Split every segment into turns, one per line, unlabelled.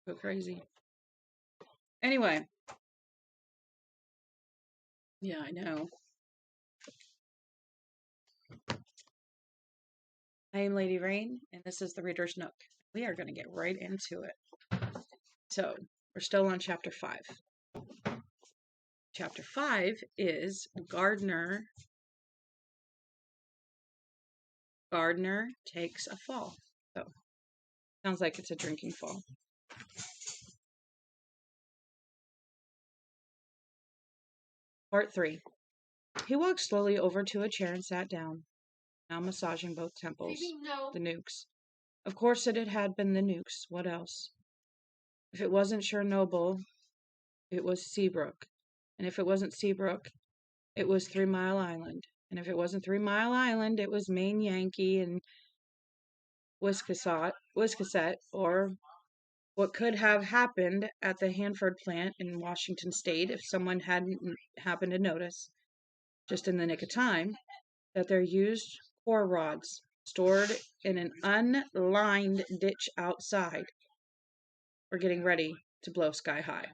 Go crazy. Anyway. Yeah, I know. I am Lady Rain, and this is the Reader's Nook. We are going to get right into it. So, we're still on Chapter 5. Chapter 5 is Gardner takes a fall. So, sounds like it's a drinking fall. Part 3. He walked slowly over to a chair and sat down, now massaging both temples. The nukes. Of course it had been the nukes. What else? If it wasn't Chernobyl, it was Seabrook. And if it wasn't Seabrook, it was 3 Mile Island. And if it wasn't 3 Mile Island, it was Maine Yankee and Wiscasset, or what could have happened at the Hanford plant in Washington State if someone hadn't happened to notice, just in the nick of time, that their used core rods stored in an unlined ditch outside were getting ready to blow sky high.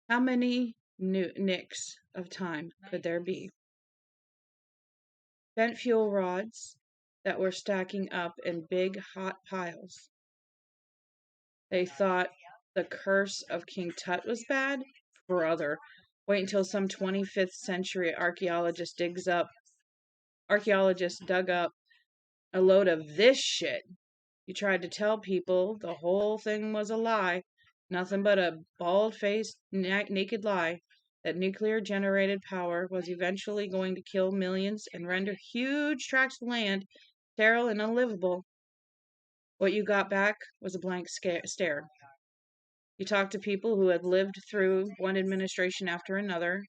How many nicks of time could there be? Bent fuel rods that were stacking up in big hot piles. They thought the curse of King Tut was bad? Brother, wait until some 25th century archaeologist dug up a load of this shit. You tried to tell people the whole thing was a lie, nothing but a bald-faced, naked lie, that nuclear-generated power was eventually going to kill millions and render huge tracts of land sterile and unlivable. What you got back was a blank stare. You talked to people who had lived through one administration after another,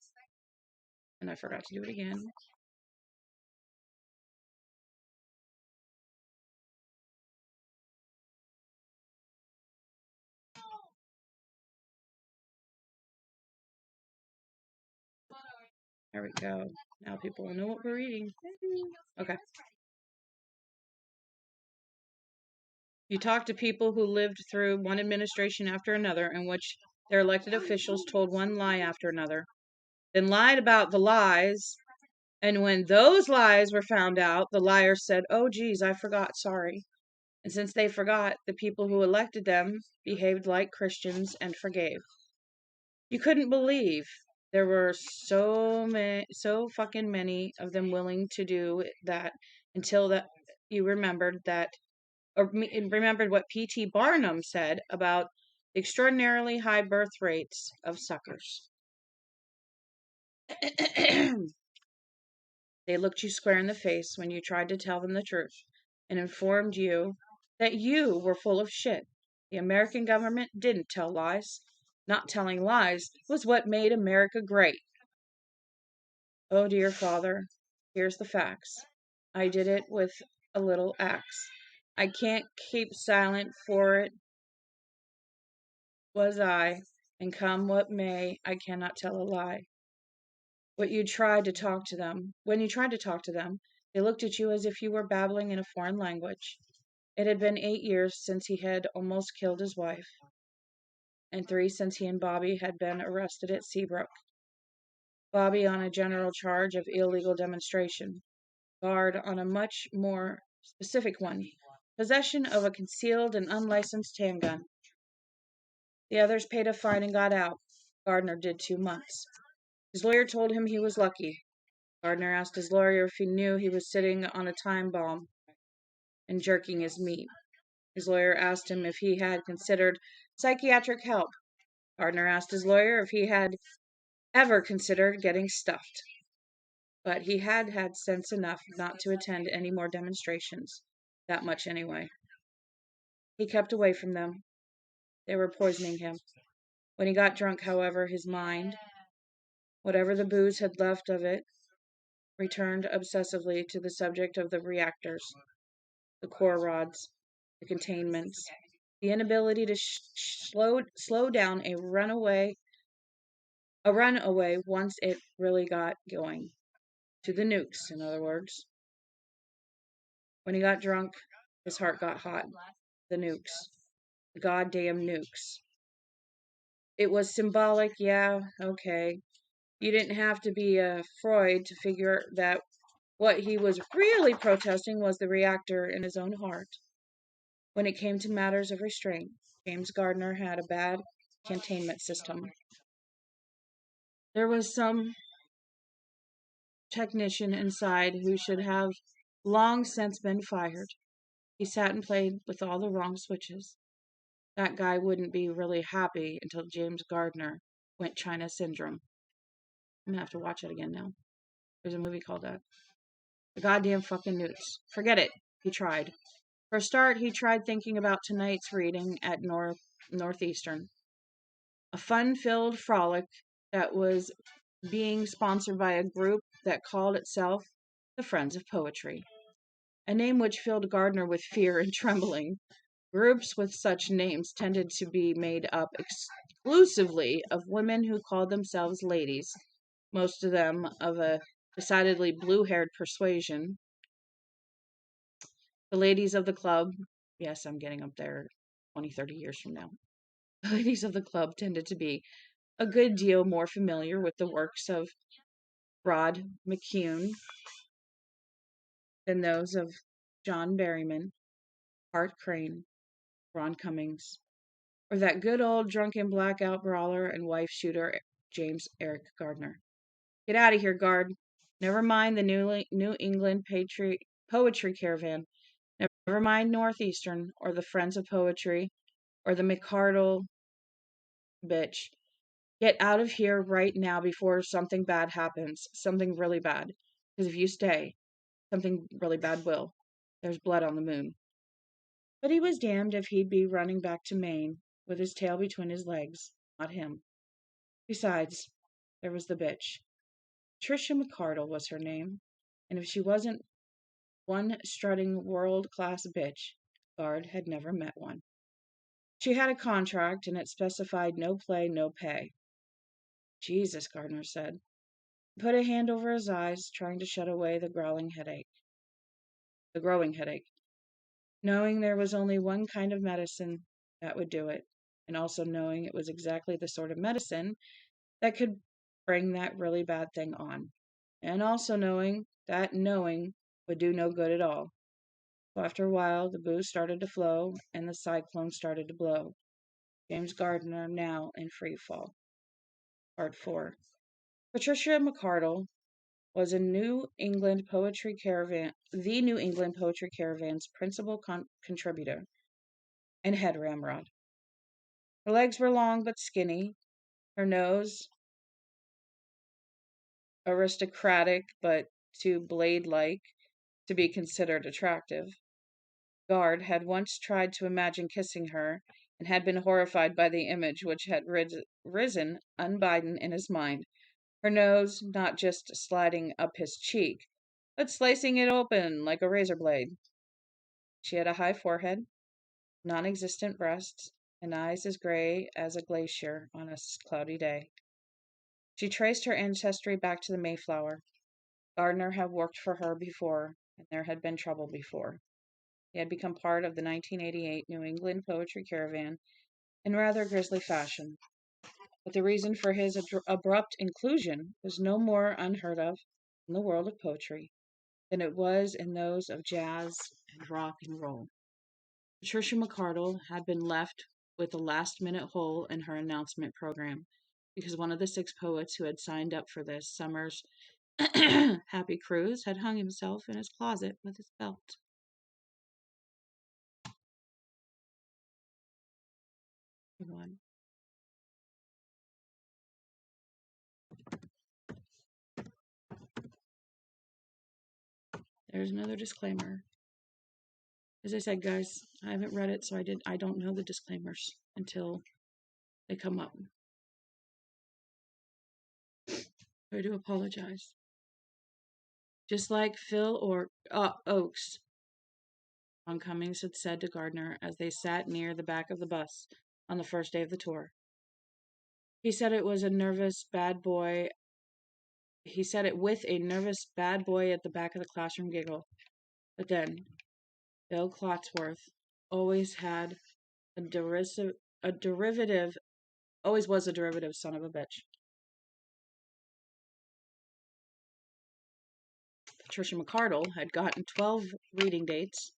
and I forgot to do it again. There we go. Now people will know what we're reading. Okay. You talk to people who lived through one administration after another in which their elected officials told one lie after another, then lied about the lies, and when those lies were found out, the liars said, "Oh, geez, I forgot, sorry." And since they forgot, the people who elected them behaved like Christians and forgave. You couldn't believe there were so fucking many of them willing to do that until that you remembered what P.T. Barnum said about the extraordinarily high birth rates of suckers. They looked you square in the face when you tried to tell them the truth and informed you that you were full of shit. The American government didn't tell lies. Not telling lies was what made America great. Oh, dear Father, here's the facts. I did it with a little axe. I can't keep silent, for it was I, and come what may, I cannot tell a lie. When you tried to talk to them, they looked at you as if you were babbling in a foreign language. It had been 8 years since he had almost killed his wife, and 3 since he and Bobbi had been arrested at Seabrook. Bobbi on a general charge of illegal demonstration, Bard on a much more specific one, possession of a concealed and unlicensed handgun. The others paid a fine and got out. Gardner did 2 months. His lawyer told him he was lucky. Gardner asked his lawyer if he knew he was sitting on a time bomb and jerking his meat. His lawyer asked him if he had considered psychiatric help. Gardner asked his lawyer if he had ever considered getting stuffed. But he had had sense enough not to attend any more demonstrations. That much anyway. He kept away from them. They were poisoning him. When he got drunk, however, his mind, whatever the booze had left of it, returned obsessively to the subject of the reactors, the core rods, the containments, the inability to slow down a runaway once it really got going. To the nukes, in other words. When he got drunk, his heart got hot. The nukes. Goddamn nukes. It was symbolic, yeah, okay. You didn't have to be a Freud to figure that what he was really protesting was the reactor in his own heart. When it came to matters of restraint, James Gardner had a bad containment system. There was some technician inside who should have long since been fired. He sat and played with all the wrong switches. That guy wouldn't be really happy until James Gardner went China Syndrome. I'm gonna have to watch it again now. There's a movie called that. The goddamn fucking newts. Forget it. He tried. For a start, he tried thinking about tonight's reading at Northeastern. A fun-filled frolic that was being sponsored by a group that called itself the Friends of Poetry, a name which filled Gardner with fear and trembling. Groups with such names tended to be made up exclusively of women who called themselves ladies, most of them of a decidedly blue-haired persuasion. The ladies of the club, yes, I'm getting up there 20, 30 years from now. The ladies of the club tended to be a good deal more familiar with the works of Rod McKeown than those of John Berryman, Hart Crane, Ron Cummings, or that good old drunken blackout brawler and wife shooter James Eric Gardner. Get out of here, Guard. Never mind the New England Poetry Caravan. Never mind Northeastern, or the Friends of Poetry, or the McCardle bitch. Get out of here right now before something bad happens. Something really bad. Because if you stay, something really bad will. There's blood on the moon. But he was damned if he'd be running back to Maine with his tail between his legs. Not him. Besides, there was the bitch. Tricia McCardle was her name. And if she wasn't one strutting world-class bitch, Guard had never met one. She had a contract, and it specified no play, no pay. Jesus, Gardner said. He put a hand over his eyes, trying to shut away the growing headache. The growing headache. Knowing there was only one kind of medicine that would do it, and also knowing it was exactly the sort of medicine that could bring that really bad thing on. And also knowing that knowing would do no good at all. So after a while, the booze started to flow, and the cyclone started to blow. James Gardner now in free fall. Part 4. Patricia McCardle was the New England Poetry Caravan's principal contributor and head ramrod. Her legs were long but skinny, her nose aristocratic but too blade-like to be considered attractive. Guard had once tried to imagine kissing her, and had been horrified by the image which had risen unbidden in his mind. Her nose not just sliding up his cheek, but slicing it open like a razor blade. She had a high forehead, non-existent breasts, and eyes as gray as a glacier on a cloudy day. She traced her ancestry back to the Mayflower. Gardner had worked for her before, and there had been trouble before. He had become part of the 1988 New England Poetry Caravan in rather grisly fashion. But the reason for his abrupt inclusion was no more unheard of in the world of poetry than it was in those of jazz and rock and roll. Patricia McCardle had been left with a last-minute hole in her announcement program because one of the 6 poets who had signed up for this summer's happy cruise had hung himself in his closet with his belt. One. There's another disclaimer. As I said, guys, I haven't read it, so I don't know the disclaimers until they come up. I do apologize. Just like Phil or Oakes, Ron Cummings had said to Gardner as they sat near the back of the bus on the first day of the tour. He said it was a nervous bad boy. He said it with a nervous bad boy at the back of the classroom giggle. But then, Bill Clotsworth always had a derivative, always was a derivative son of a bitch. Patricia McCardle had gotten 12 reading dates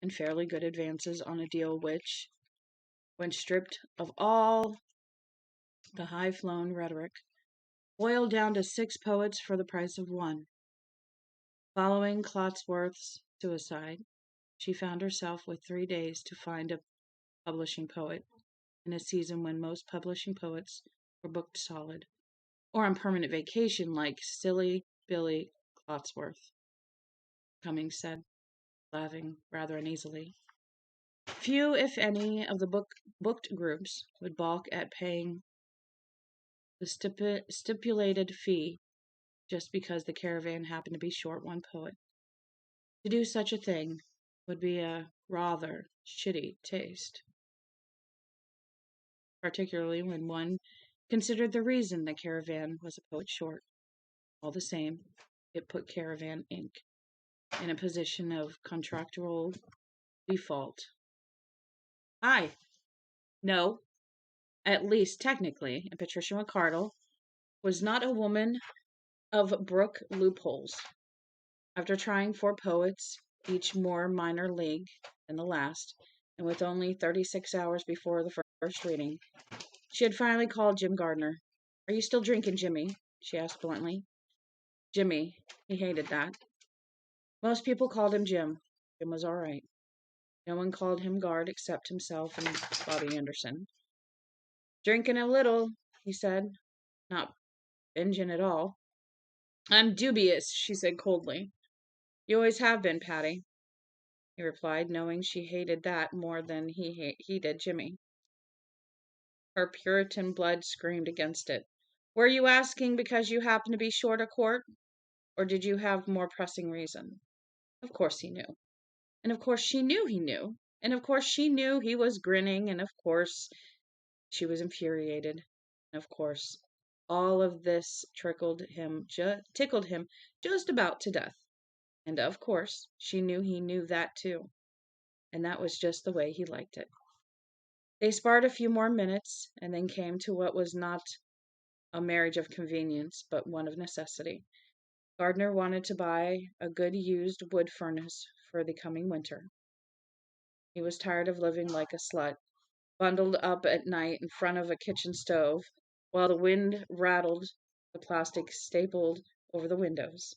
and fairly good advances on a deal which, when stripped of all the high-flown rhetoric, boiled down to 6 poets for the price of 1. Following Clotsworth's suicide, she found herself with 3 days to find a publishing poet in a season when most publishing poets were booked solid, or on permanent vacation like silly Billy Clotsworth. Cummings said, laughing rather uneasily. Few, if any, of the booked groups would balk at paying the stipulated fee just because the caravan happened to be short one poet. To do such a thing would be a rather shitty taste, particularly when one considered the reason the caravan was a poet short. All the same, it put Caravan Inc. in a position of contractual default. Aye. No. At least technically, and Patricia McCardle was not a woman of brook loopholes. After trying 4 poets, each more minor league than the last, and with only 36 hours before the first reading, she had finally called Jim Gardner. "Are you still drinking, Jimmy?" she asked bluntly. Jimmy. He hated that. Most people called him Jim. Jim was all right. No one called him Guard except himself and Bobbi Anderson. "Drinking a little," he said, not binging at all. "I'm dubious," she said coldly. "You always have been, Patty," he replied, knowing she hated that more than he did Jimmy. Her Puritan blood screamed against it. "Were you asking because you happen to be short a quart? Or did you have more pressing reason?" Of course he knew. And of course she knew he knew. And of course she knew he was grinning. And of course she was infuriated. And of course all of this tickled him just about to death. And of course she knew he knew that too. And that was just the way he liked it. They sparred a few more minutes, and then came to what was not a marriage of convenience, but one of necessity. Gardner wanted to buy a good used wood furnace for the coming winter. He was tired of living like a slut, bundled up at night in front of a kitchen stove, while the wind rattled the plastic stapled over the windows.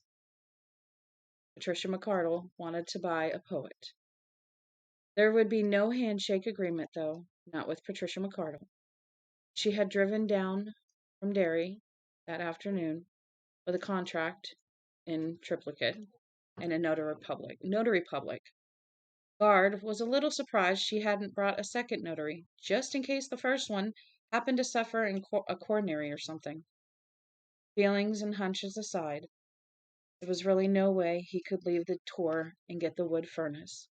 Patricia McCardle wanted to buy a poet. There would be no handshake agreement, though, not with Patricia McCardle. She had driven down from Derry that afternoon with a contract in triplicate and a notary public. Guard was a little surprised she hadn't brought a second notary, just in case the first one happened to suffer in a coronary or something. Feelings and hunches aside, there was really no way he could leave the tour and get the wood furnace,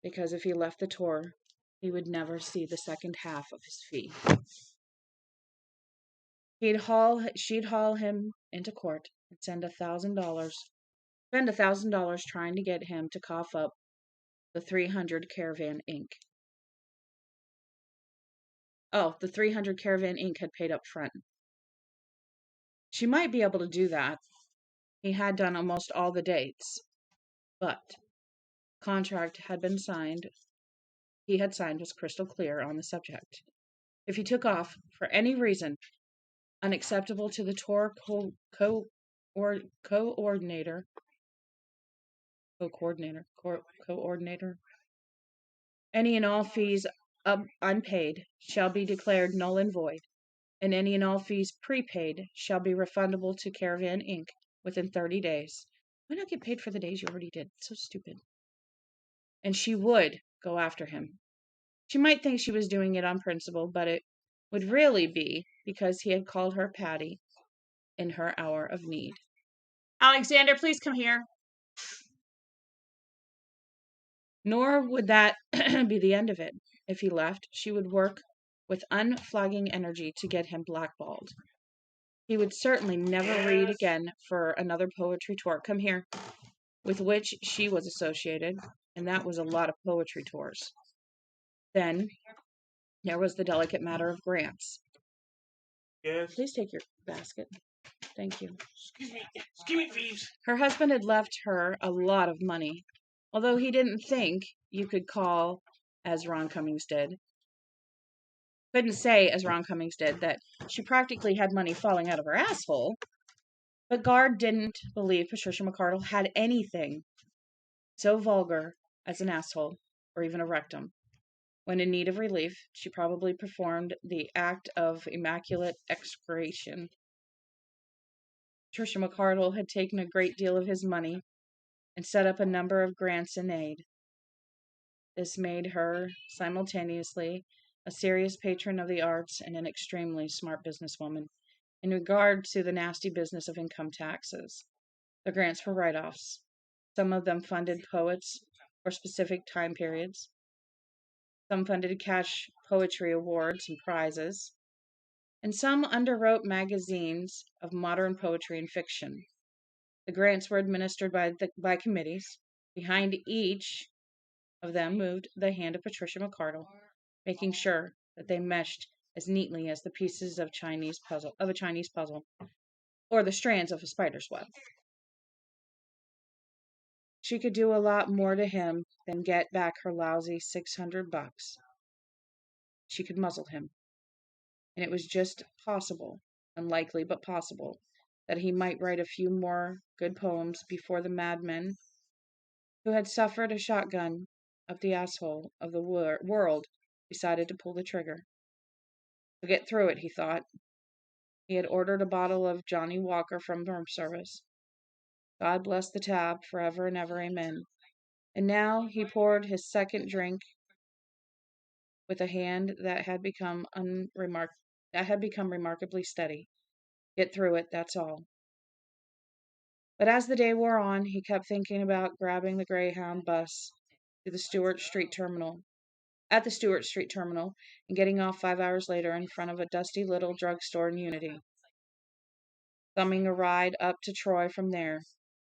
because if he left the tour, he would never see the second half of his fee. She'd haul him into court and spend $1,000 trying to get him to cough up the 300 Caravan Inc. Oh, the 300 Caravan Inc. had paid up front. She might be able to do that. He had done almost all the dates, but contract had been signed. He had signed was crystal clear on the subject. If he took off for any reason unacceptable to the tour coordinator, any and all fees unpaid shall be declared null and void, and any and all fees prepaid shall be refundable to Caravan Inc. within 30 days. Why not get paid for the days you already did? It's so stupid. And she would go after him. She might think she was doing it on principle, but it would really be because he had called her Patty in her hour of need. Alexander, please come here. Nor would that be the end of it. If he left, she would work with unflagging energy to get him blackballed. He would certainly never read again for another poetry tour. Come here. With which she was associated, and that was a lot of poetry tours. Then there was the delicate matter of grants.
Yes.
Please take your basket. Thank you.
Excuse me, thieves.
Her husband had left her a lot of money, although he didn't think you could call, as Ron Cummings did, couldn't say, as Ron Cummings did, that she practically had money falling out of her asshole. But Guard didn't believe Patricia McCardle had anything so vulgar as an asshole or even a rectum. When in need of relief, she probably performed the act of immaculate excretion. Patricia McCardle had taken a great deal of his money and set up a number of grants in aid. This made her simultaneously a serious patron of the arts and an extremely smart businesswoman. In regard to the nasty business of income taxes, the grants were write-offs. Some of them funded poets for specific time periods. Some funded cash poetry awards and prizes. And some underwrote magazines of modern poetry and fiction. The grants were administered by committees. Behind each of them moved the hand of Patricia McCardle, making sure that they meshed as neatly as the pieces of a Chinese puzzle, or the strands of a spider's web. She could do a lot more to him than get back her lousy $600. She could muzzle him, and it was just possible, unlikely but possible, that he might write a few more good poems before the madman who had suffered a shotgun up the asshole of the world decided to pull the trigger. To get through it, he thought. He had ordered a bottle of Johnny Walker from room service. God bless the tab forever and ever, amen. And now he poured his second drink with a hand that had become remarkably steady. Get through it, that's all. But as the day wore on, he kept thinking about grabbing the Greyhound bus to the Stewart Street Terminal, and getting off 5 hours later in front of a dusty little drugstore in Unity. Thumbing a ride up to Troy from there,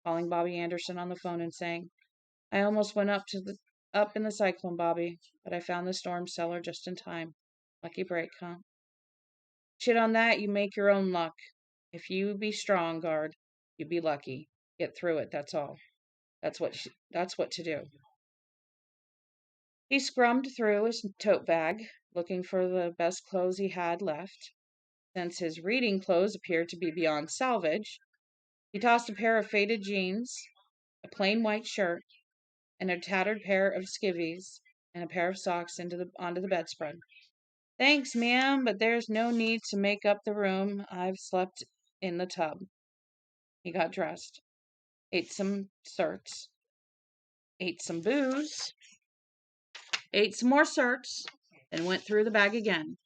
calling Bobbi Anderson on the phone and saying, I almost went up in the cyclone, Bobbi, but I found the storm cellar just in time. Lucky break, huh? Shit on that, you make your own luck. If you be strong, Guard, you be lucky. Get through it, that's all. That's what to do. He scrummed through his tote bag, looking for the best clothes he had left. Since his reading clothes appeared to be beyond salvage, he tossed a pair of faded jeans, a plain white shirt, and a tattered pair of skivvies and a pair of socks onto the bedspread. Thanks, ma'am, but there's no need to make up the room. I've slept in the tub. He got dressed, ate some certs, ate some booze, ate some more certs, then went through the bag again,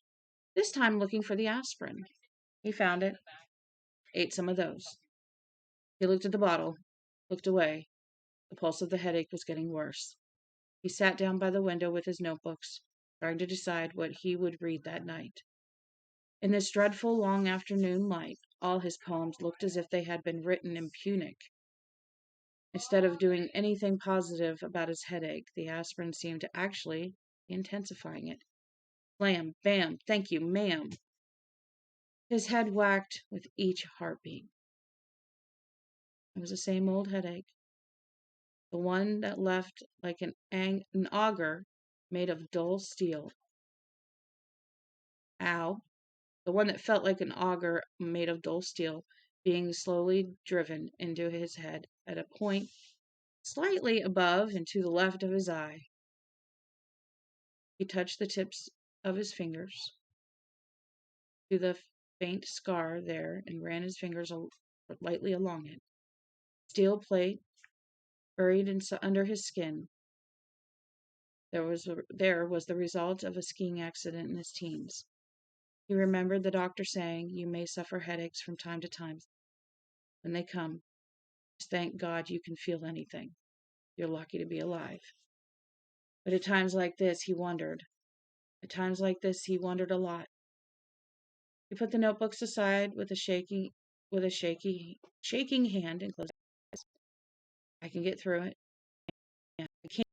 this time looking for the aspirin. He found it, ate some of those. He looked at the bottle, looked away. The pulse of the headache was getting worse. He sat down by the window with his notebooks, trying to decide what he would read that night. In this dreadful long afternoon light, all his poems looked as if they had been written in Punic. Instead of doing anything positive about his headache, the aspirin seemed to actually be intensifying it. Blam, bam, thank you, ma'am. His head whacked with each heartbeat. It was the same old headache. The one that left like an auger made of dull steel. Ow. The one that felt like an auger made of dull steel being slowly driven into his head at a point slightly above and to the left of his eye. He touched the tips of his fingers to the faint scar there and ran his fingers lightly along it. Steel plate buried under his skin. There was the result of a skiing accident in his teens. He remembered the doctor saying, you may suffer headaches from time to time. When they come, just thank God you can feel anything. You're lucky to be alive. But at times like this, he wondered. At times like this, he wondered a lot. He put the notebooks aside with a shaking hand and closed his eyes. I can get through it. I can't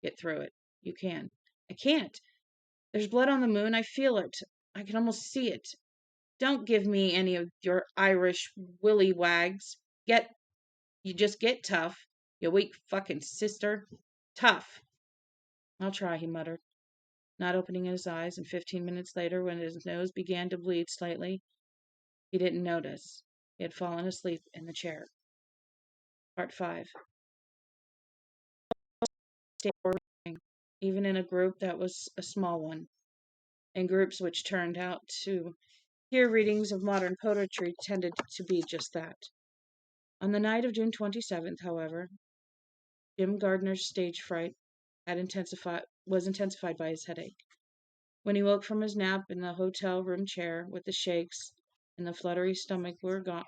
get through it. You can. I can't. There's blood on the moon. I feel it. I can almost see it. Don't give me any of your Irish willy wags. You just get tough. You weak fucking sister. Tough. I'll try, he muttered, not opening his eyes, and 15 minutes later, when his nose began to bleed slightly, he didn't notice. He had fallen asleep in the chair. Part 5. Even in a group that was a small one, and groups which turned out to hear readings of modern poetry tended to be just that. On the night of June 27th, however, Jim Gardner's stage fright was intensified by his headache. When he woke from his nap in the hotel room chair with the shakes and the fluttery stomach were gone.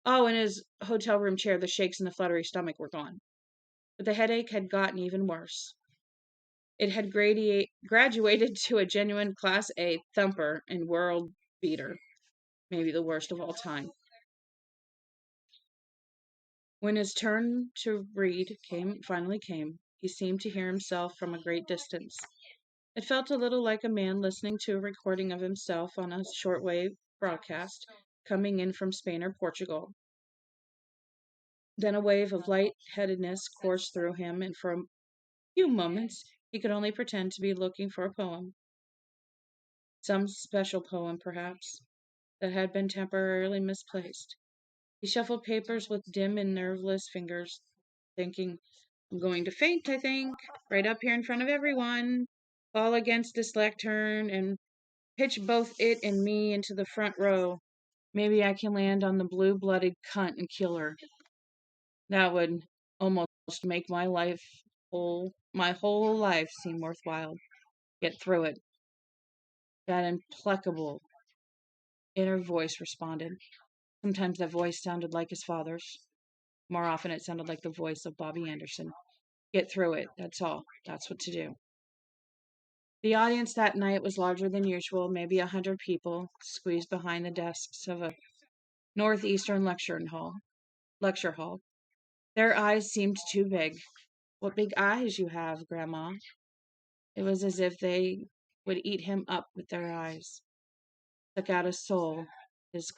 In his hotel room chair, the shakes and the fluttery stomach were gone. But the headache had gotten even worse. It had graduated to a genuine Class A thumper and world beater, maybe the worst of all time. When his turn to read finally came, he seemed to hear himself from a great distance. It felt a little like a man listening to a recording of himself on a shortwave broadcast coming in from Spain or Portugal. Then a wave of light-headedness coursed through him, and for a few moments he could only pretend to be looking for a poem. Some special poem, perhaps, that had been temporarily misplaced. He shuffled papers with dim and nerveless fingers, thinking, I'm going to faint, I think, right up here in front of everyone, fall against this lectern, and pitch both it and me into the front row. Maybe I can land on the blue-blooded cunt and kill her. That would almost make my whole life seem worthwhile. Get through it. That implacable inner voice responded. Sometimes that voice sounded like his father's. More often it sounded like the voice of Bobbi Anderson. Get through it, that's all. That's what to do. The audience that night was larger than usual, maybe 100 people, squeezed behind the desks of a northeastern lecture hall. Their eyes seemed too big. What big eyes you have, Grandma. It was as if they would eat him up with their eyes. Took out his soul, his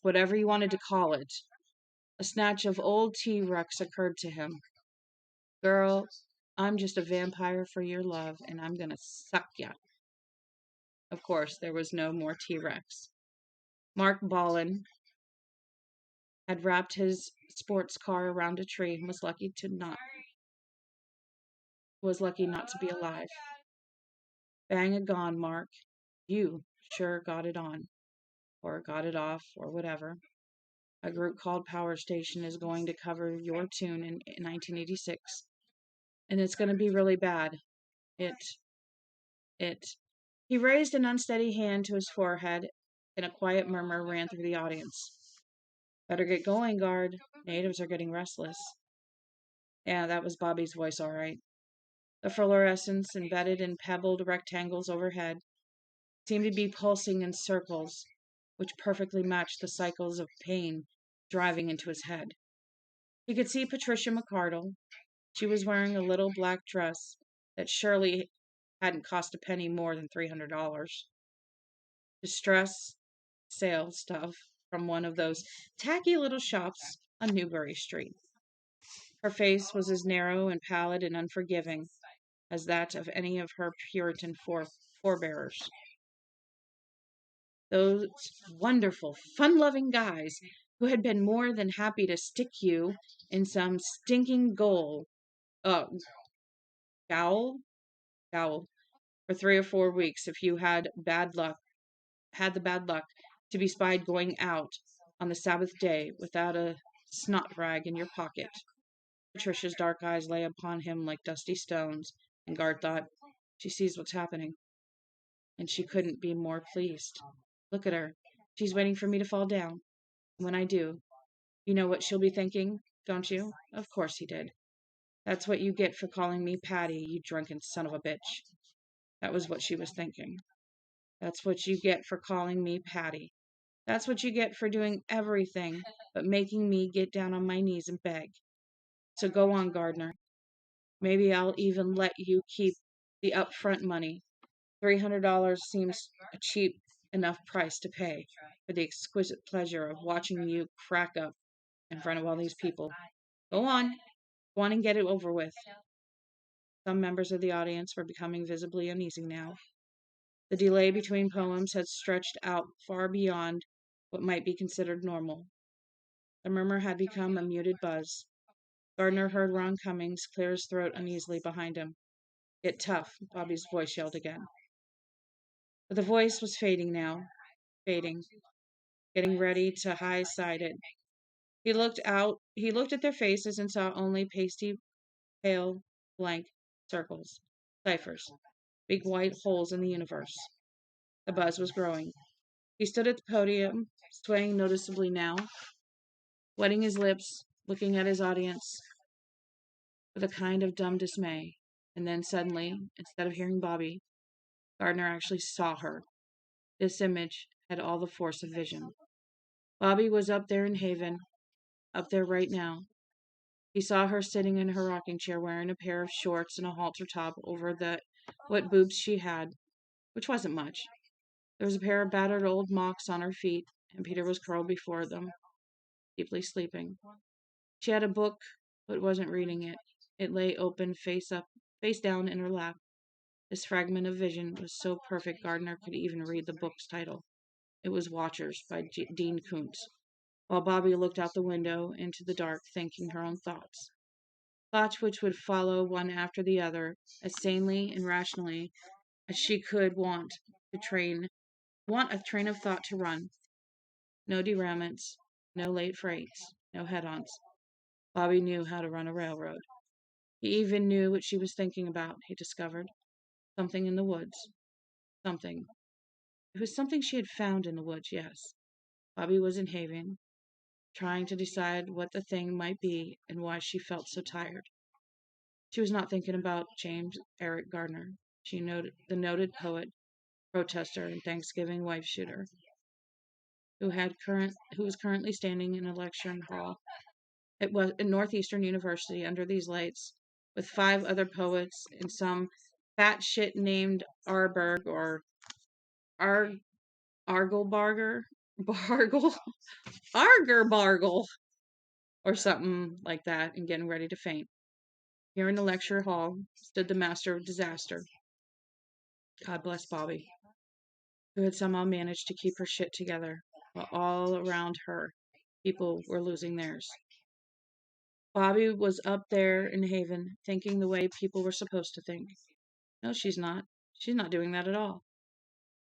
whatever you wanted to call it. A snatch of old T-Rex occurred to him. Girl, I'm just a vampire for your love, and I'm gonna suck ya. Of course, there was no more T-Rex. Mark Ballin had wrapped his sports car around a tree and was lucky not to be alive. Bang a gone, Mark. You sure got it on. Or got it off, or whatever. A group called Power Station is going to cover your tune in 1986. And it's going to be really bad. He raised an unsteady hand to his forehead, and a quiet murmur ran through the audience. Better get going, guard. Natives are getting restless. Yeah, that was Bobby's voice, all right. The fluorescence embedded in pebbled rectangles overhead seemed to be pulsing in circles, which perfectly matched the cycles of pain driving into his head. He could see Patricia McCardle. She was wearing a little black dress that surely hadn't cost a penny more than $300. Distress sale stuff from one of those tacky little shops on Newbury Street. Her face was as narrow and pallid and unforgiving as that of any of her Puritan forebears. Those wonderful, fun-loving guys who had been more than happy to stick you in some stinking gowl for 3 or 4 weeks if you had the bad luck to be spied going out on the Sabbath day without a snot rag in your pocket. Patricia's dark eyes lay upon him like dusty stones, and Guard thought, she sees what's happening. And she couldn't be more pleased. Look at her. She's waiting for me to fall down. And when I do, you know what she'll be thinking, don't you? Of course he did. That's what you get for calling me Patty, you drunken son of a bitch. That was what she was thinking. That's what you get for calling me Patty. That's what you get for doing everything but making me get down on my knees and beg. So go on, Gardner. Maybe I'll even let you keep the upfront money. $300 seems a cheap enough price to pay for the exquisite pleasure of watching you crack up in front of all these people. Go on. Go on and get it over with. Some members of the audience were becoming visibly uneasy now. The delay between poems had stretched out far beyond what might be considered normal. The murmur had become a muted buzz. Gardner heard Ron Cummings clear his throat uneasily behind him. Get tough, Bobby's voice yelled again. But the voice was fading now, fading, getting ready to high-side it. He looked at their faces and saw only pasty, pale, blank circles, ciphers, big white holes in the universe. The buzz was growing. He stood at the podium, swaying noticeably now, wetting his lips, looking at his audience with a kind of dumb dismay. And then suddenly, instead of hearing Bobby, Gardner actually saw her. This image had all the force of vision. Bobby was up there in Haven, up there right now. He saw her sitting in her rocking chair wearing a pair of shorts and a halter top over what boobs she had, which wasn't much. There was a pair of battered old mocks on her feet, and Peter was curled before them, deeply sleeping. She had a book, but wasn't reading it. It lay open, face down in her lap. This fragment of vision was so perfect Gardner could even read the book's title. It was Watchers by Dean Koontz, while Bobby looked out the window into the dark, thinking her own thoughts. Thoughts which would follow one after the other, as sanely and rationally as she could want a train of thought to run. No derailments, no late freights, no head-ons. Bobby knew how to run a railroad. He even knew what she was thinking about, he discovered. Something in the woods. Something. It was something she had found in the woods, yes. Bobby was in Haven, trying to decide what the thing might be and why she felt so tired. She was not thinking about James Eric Gardner, the noted poet, protester, and Thanksgiving wife shooter, who was currently standing in a lecture hall at Northeastern University under these lights, with 5 other poets and some fat shit named Arberg or Arglebarger, Bargle, Argerbargle, or something like that, and getting ready to faint. Here in the lecture hall stood the master of disaster. God bless Bobby, who had somehow managed to keep her shit together, while all around her, people were losing theirs. Bobby was up there in Haven, thinking the way people were supposed to think. No, she's not. She's not doing that at all.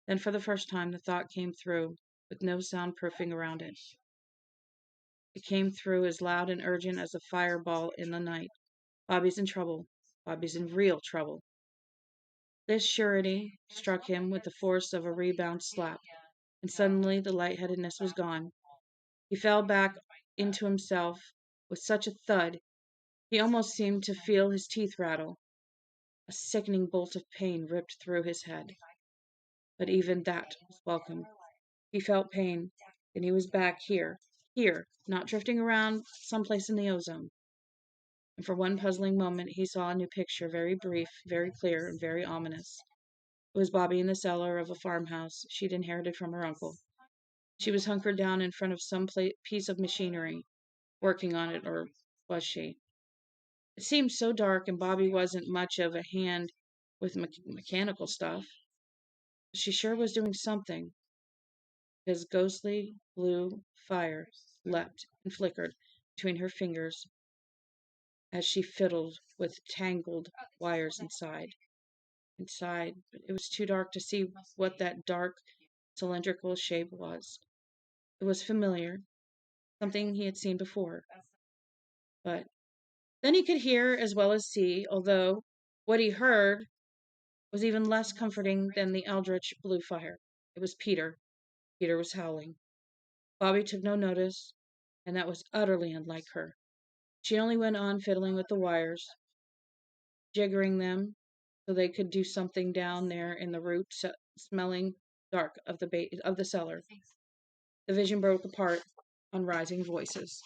Then for the first time, the thought came through, with no soundproofing around it. It came through as loud and urgent as a fireball in the night. Bobby's in trouble. Bobby's in real trouble. This surety struck him with the force of a rebound slap, and suddenly the lightheadedness was gone. He fell back into himself with such a thud, he almost seemed to feel his teeth rattle. A sickening bolt of pain ripped through his head. But even that was welcome. He felt pain, and he was back here, not drifting around someplace in the ozone. And for one puzzling moment, he saw a new picture, very brief, very clear, and very ominous. It was Bobby in the cellar of a farmhouse she'd inherited from her uncle. She was hunkered down in front of some piece of machinery, working on it, or was she? It seemed so dark, and Bobby wasn't much of a hand with mechanical stuff. But she sure was doing something, because ghostly blue fire leapt and flickered between her fingers as she fiddled with tangled wires inside. But it was too dark to see what that dark, cylindrical shape was. It was familiar, something he had seen before. But then he could hear as well as see, although what he heard was even less comforting than the eldritch blue fire. It was Peter. Peter was howling. Bobby took no notice, and that was utterly unlike her. She only went on fiddling with the wires, jiggering them so they could do something down there in the root smelling dark of the cellar. The vision broke apart on rising voices.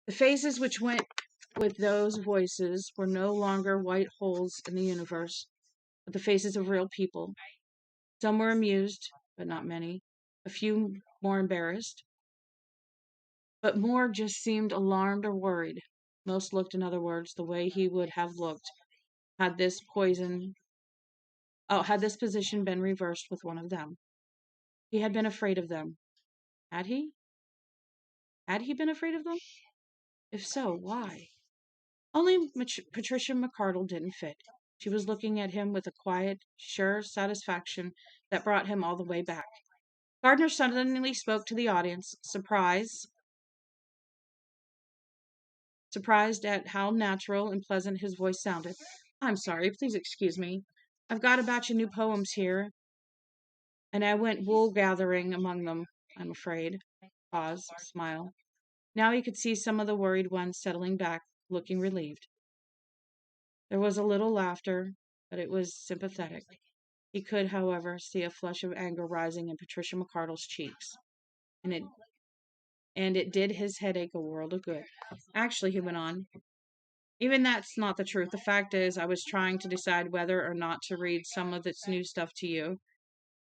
The faces which went with those voices were no longer white holes in the universe, but the faces of real people. Some were amused, but not many. A few more embarrassed, but more just seemed alarmed or worried. Most looked, in other words, the way he would have looked had this had this position been reversed with one of them. He had been afraid of them. Had he? Had he been afraid of them? If so, why? Only Patricia McCardle didn't fit. She was looking at him with a quiet, sure satisfaction that brought him all the way back. Gardner suddenly spoke to the audience, surprised at how natural and pleasant his voice sounded. I'm sorry, please excuse me. I've got a batch of new poems here, and I went wool gathering among them, I'm afraid. Pause, smile. Now he could see some of the worried ones settling back, looking relieved. There was a little laughter, but it was sympathetic. He could, however, see a flush of anger rising in Patricia McCardle's cheeks, and it did his headache a world of good. Actually, he went on, even that's not the truth. The fact is, I was trying to decide whether or not to read some of this new stuff to you.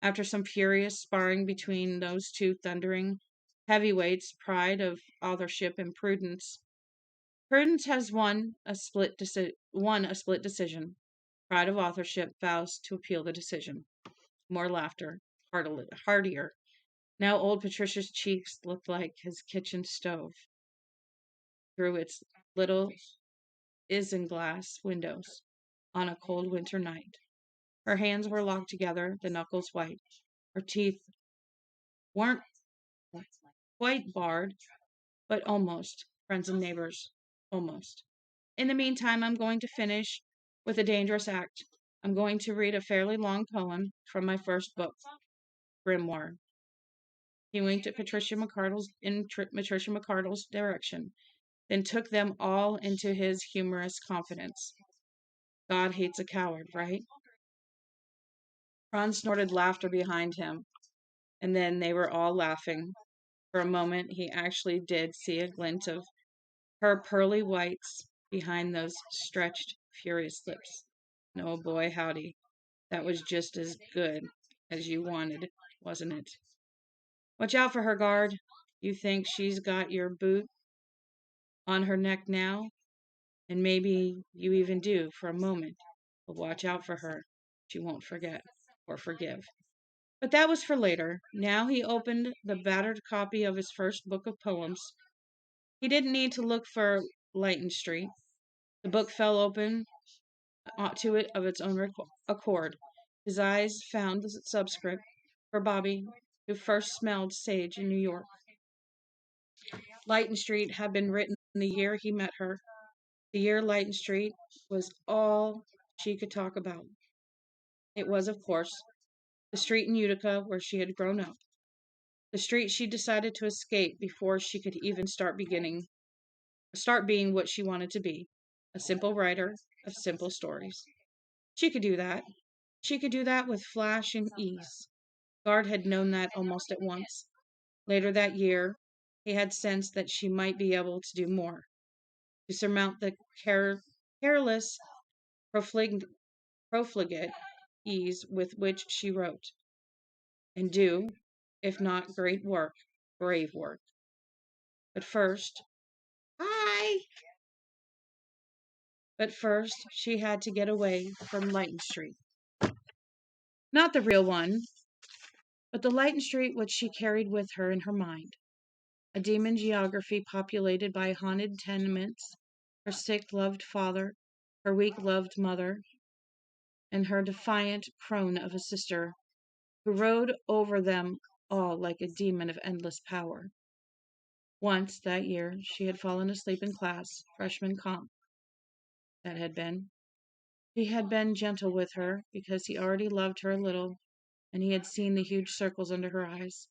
After some furious sparring between those two thundering heavyweights, pride of authorship and Prudence. Prudence has won a split decision. Pride of authorship vows to appeal the decision. More laughter, heartier. Now old Patricia's cheeks looked like his kitchen stove through its little isinglass windows on a cold winter night. Her hands were locked together, the knuckles white. Her teeth weren't quite barred, but almost. Friends and neighbors, almost. In the meantime, I'm going to finish with a dangerous act. I'm going to read a fairly long poem from my first book, Grimoire. He winked at Patricia McCardle's direction, then took them all into his humorous confidence. God hates a coward, right? Ron snorted laughter behind him, and then they were all laughing. For a moment, he actually did see a glint of her pearly whites behind those stretched, furious lips. No, boy, howdy. That was just as good as you wanted, wasn't it? Watch out for her, guard. You think she's got your boot on her neck now? And maybe you even do for a moment. But watch out for her. She won't forget or forgive. But that was for later. Now he opened the battered copy of his first book of poems. He didn't need to look for Leighton Street. The book fell open to it of its own accord. His eyes found the subscript for Bobbi, who first smelled sage in New York. Leighton Street had been written the year he met her. The year Leighton Street was all she could talk about. It was, of course, the street in Utica where she had grown up. The street she decided to escape before she could even start being what she wanted to be, a simple writer of simple stories. She could do that. She could do that with flash and ease. Guard had known that almost at once. Later that year, he had sensed that she might be able to do more, to surmount the careless, profligate ease with which she wrote, and do, if not great work, brave work. But first, hi! But first, she had to get away from Leighton Street. Not the real one, but the Leighton Street which she carried with her in her mind. A demon geography populated by haunted tenements, her sick loved father, her weak loved mother, and her defiant crone of a sister, who rode over them all like a demon of endless power. Once, that year, she had fallen asleep in class, freshman comp, that had been. He had been gentle with her, because he already loved her a little, and he had seen the huge circles under her eyes.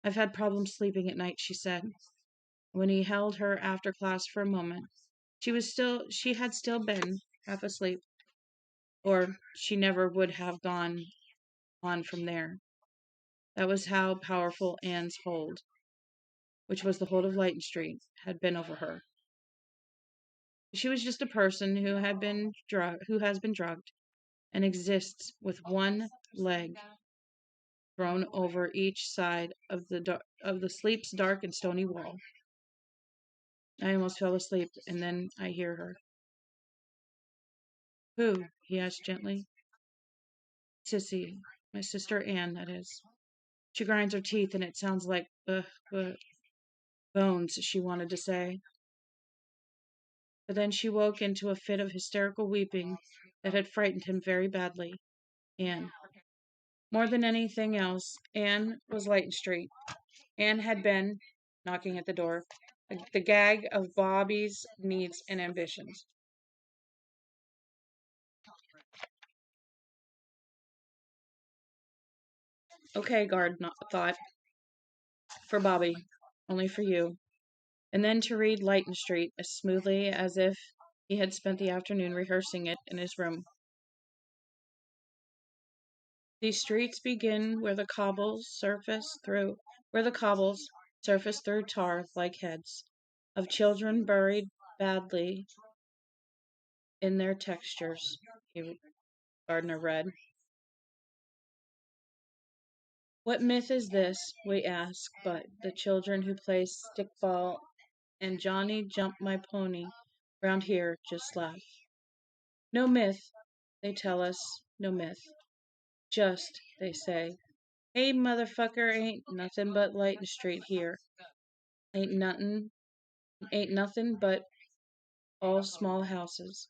I've had problems sleeping at night, she said. When he held her after class for a moment, she had still been half asleep, or she never would have gone on from there. That was how powerful Anne's hold, which was the hold of Leighton Street, had been over her. She was just a person who has been drugged and exists with one leg thrown over each side of the sleep's dark and stony wall. I almost fell asleep, and then I hear her. Who? He asked gently. Sissy, my sister Anne, that is. She grinds her teeth, and it sounds like bones, she wanted to say. But then she woke into a fit of hysterical weeping that had frightened him very badly. Anne. More than anything else, Anne was Leighton Street. Anne had been, knocking at the door, the gag of Bobby's needs and ambitions. Okay, Guard thought. For Bobby. Only for you. And then to read Leighton Street as smoothly as if he had spent the afternoon rehearsing it in his room. These streets begin where the cobbles surface through tar like heads of children buried badly in their textures, Gardner read. What myth is this, we ask, but the children who play stickball and Johnny jump my pony round here just laugh. No myth, they tell us, no myth. Just, they say, hey motherfucker, ain't nothing but Leighton Street here. Ain't nothing but all small houses.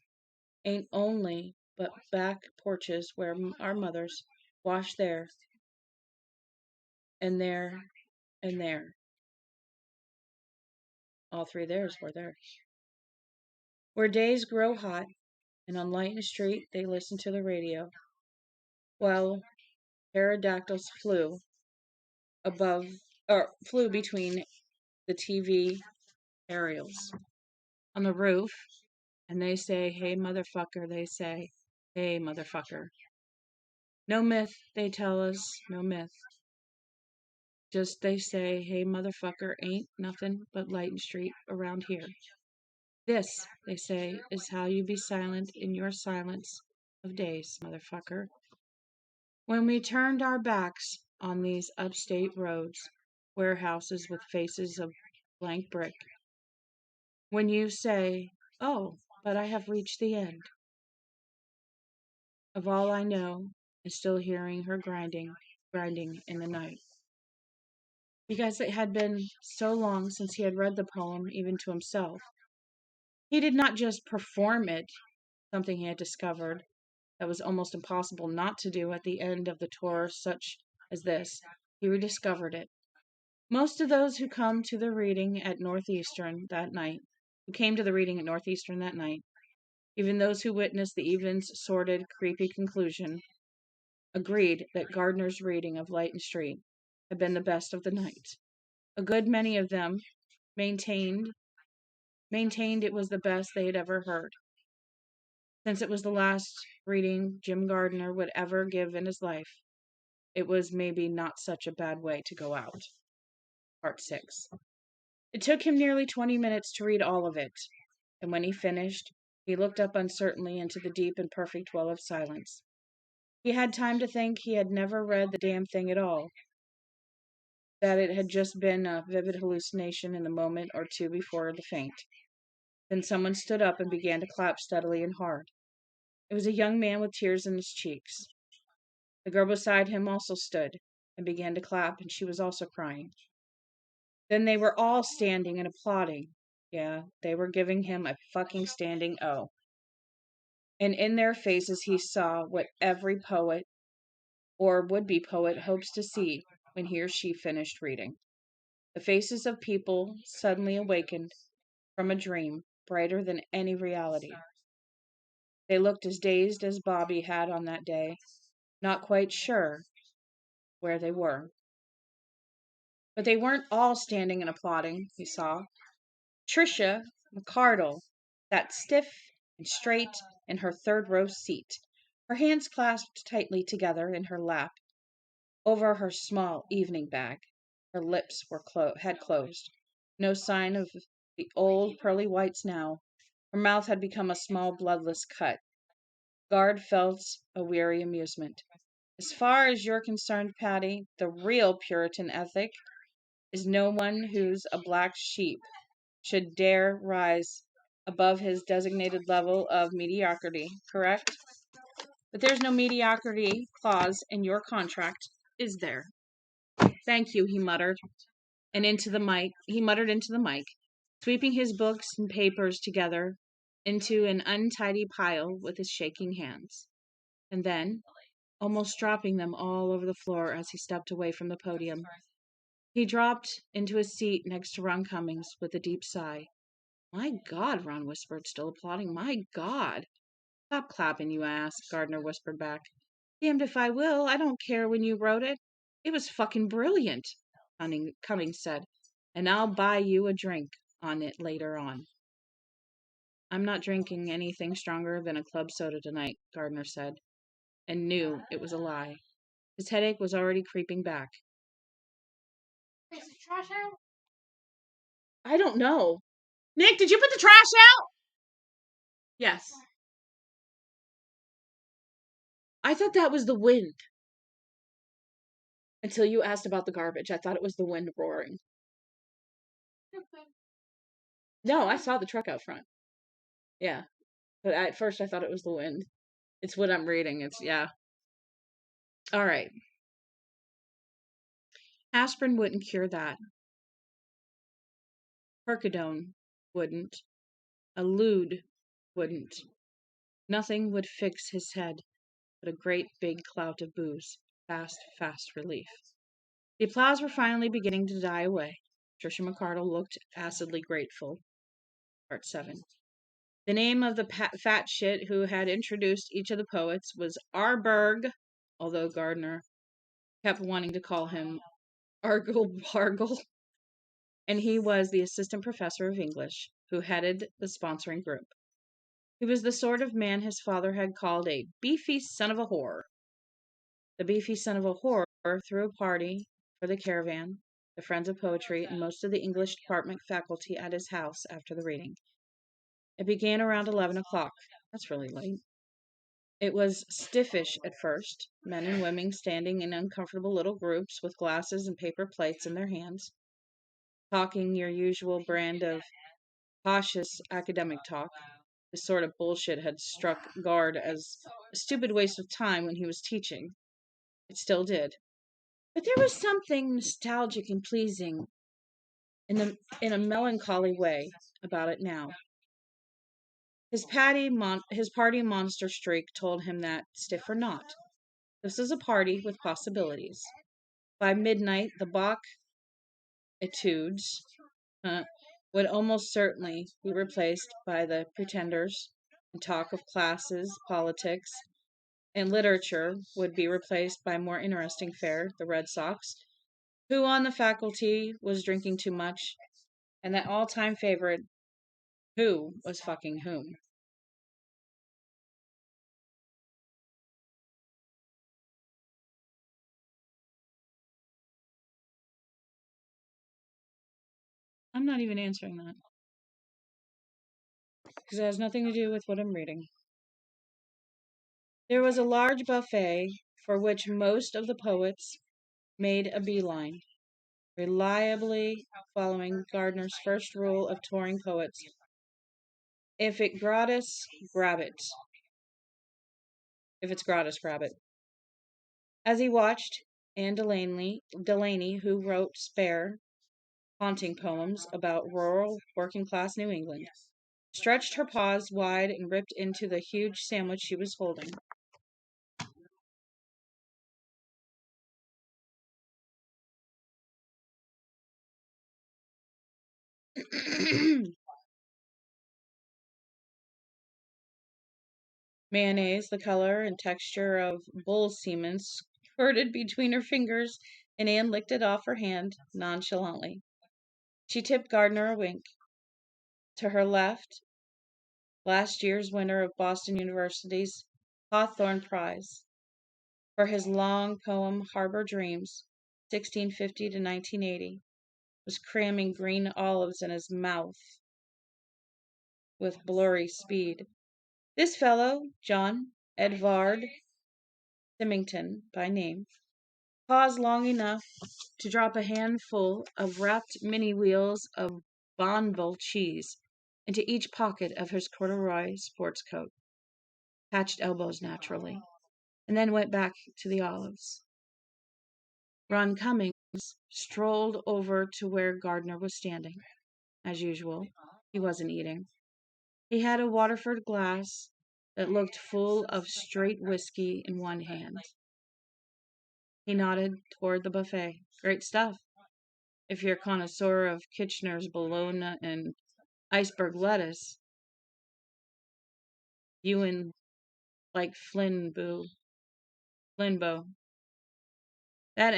Ain't only but back porches where our mothers wash there and there and there. All three theirs were there. Where days grow hot, and on Leighton Street they listen to the radio, while pterodactyls flew between the TV aerials on the roof, and they say, hey motherfucker, they say, hey motherfucker. No myth, they tell us, no myth. Just they say, hey motherfucker, ain't nothing but Leighton Street around here. This, they say, is how you be silent in your silence of days, motherfucker. When we turned our backs on these upstate roads, warehouses with faces of blank brick, when you say, oh, but I have reached the end of all I know, and still hearing her grinding in the night. Because it had been so long since he had read the poem even to himself. He did not just perform it, something he had discovered that was almost impossible not to do at the end of the tour such as this. He rediscovered it. Most of those who came to the reading at Northeastern that night, even those who witnessed the evening's sordid, creepy conclusion, agreed that Gardner's reading of Leighton Street had been the best of the night. A good many of them maintained it was the best they had ever heard. Since it was the last reading Jim Gardner would ever give in his life, it was maybe not such a bad way to go out. Part 6. It took him nearly 20 minutes to read all of it, and when he finished, he looked up uncertainly into the deep and perfect well of silence. He had time to think he had never read the damn thing at all, that it had just been a vivid hallucination in the moment or two before the faint. Then someone stood up and began to clap steadily and hard. It was a young man with tears in his cheeks. The girl beside him also stood and began to clap, and she was also crying. Then they were all standing and applauding. Yeah, they were giving him a fucking standing O. And in their faces he saw what every poet or would-be poet hopes to see when he or she finished reading. The faces of people suddenly awakened from a dream brighter than any reality. They looked as dazed as Bobby had on that day, not quite sure where they were. But they weren't all standing and applauding, he saw. Tricia McCardle sat stiff and straight in her third-row seat, her hands clasped tightly together in her lap, over her small evening bag. Her lips had closed. No sign of the old pearly whites now. Her mouth had become a small bloodless cut. Guard felt a weary amusement. As far as you're concerned, Patty, the real Puritan ethic is no one who's a black sheep should dare rise above his designated level of mediocrity, correct? But there's no mediocrity clause in your contract, is there? Thank you, he muttered. He muttered into the mic, sweeping his books and papers together into an untidy pile with his shaking hands. And then, almost dropping them all over the floor as he stepped away from the podium, he dropped into a seat next to Ron Cummings with a deep sigh. My God, Ron whispered, still applauding. My God. Stop clapping, you ass, Gardner whispered back. Damned if I will. I don't care when you wrote it. It was fucking brilliant, Cummings said. And I'll buy you a drink on it later on. I'm not drinking anything stronger than a club soda tonight, Gardner said, and knew it was a lie. His headache was already creeping back.
Is the trash out?
I don't know. Nick, did you put the trash out? Yes. I thought that was the wind. Until you asked about the garbage. I thought it was the wind roaring. No, I saw the truck out front. Yeah. But at first I thought it was the wind. It's what I'm reading. Yeah. All right. Aspirin wouldn't cure that. Percodone wouldn't. A lude wouldn't. Nothing would fix his head but a great big clout of booze. Fast, fast relief. The applause were finally beginning to die away. Trisha McCardle looked acidly grateful. Part 7. The name of the fat shit who had introduced each of the poets was Arberg, although Gardner kept wanting to call him Argle Bargle. And he was the assistant professor of English who headed the sponsoring group. He was the sort of man his father had called a beefy son of a whore. The beefy son of a whore threw a party for the caravan, the Friends of Poetry, and most of the English department faculty at his house after the reading. It began around 11 o'clock. That's really late. It was stiffish at first, men and women standing in uncomfortable little groups with glasses and paper plates in their hands, talking your usual brand of cautious academic talk. This sort of bullshit had struck Guard as a stupid waste of time when he was teaching. It still did. But there was something nostalgic and pleasing in a melancholy way about it now. His party monster streak told him that, stiff or not, this was a party with possibilities. By midnight, the Bach etudes would almost certainly be replaced by the pretenders, and talk of classes, politics, and literature would be replaced by more interesting fare, the Red Sox, who on the faculty was drinking too much, and that all-time favorite, who was fucking whom. I'm not even answering that. Because it has nothing to do with what I'm reading. There was a large buffet for which most of the poets made a beeline, reliably following Gardner's first rule of touring poets. If it's gratis, grab it. As he watched, Anne Delaney, who wrote spare, haunting poems about rural, working-class New England, stretched her paws wide and ripped into the huge sandwich she was holding. Mayonnaise, the color and texture of bull semen, squirted between her fingers, and Anne licked it off her hand nonchalantly. She tipped Gardner a wink. To her left, last year's winner of Boston University's Hawthorne Prize for his long poem Harbor Dreams, 1650 to 1980, was cramming green olives in his mouth. with blurry speed. This fellow, John Edvard Symington by name, paused long enough to drop a handful of wrapped mini wheels of Bonville cheese into each pocket of his corduroy sports coat, patched elbows naturally, and then went back to the olives. Ron Cummings strolled over to where Gardner was standing. As usual, he wasn't eating. He had a Waterford glass that looked full of straight whiskey in one hand. He nodded toward the buffet. Great stuff. If you're a connoisseur of Kitchener's bologna and iceberg lettuce, you and like Flinbo. That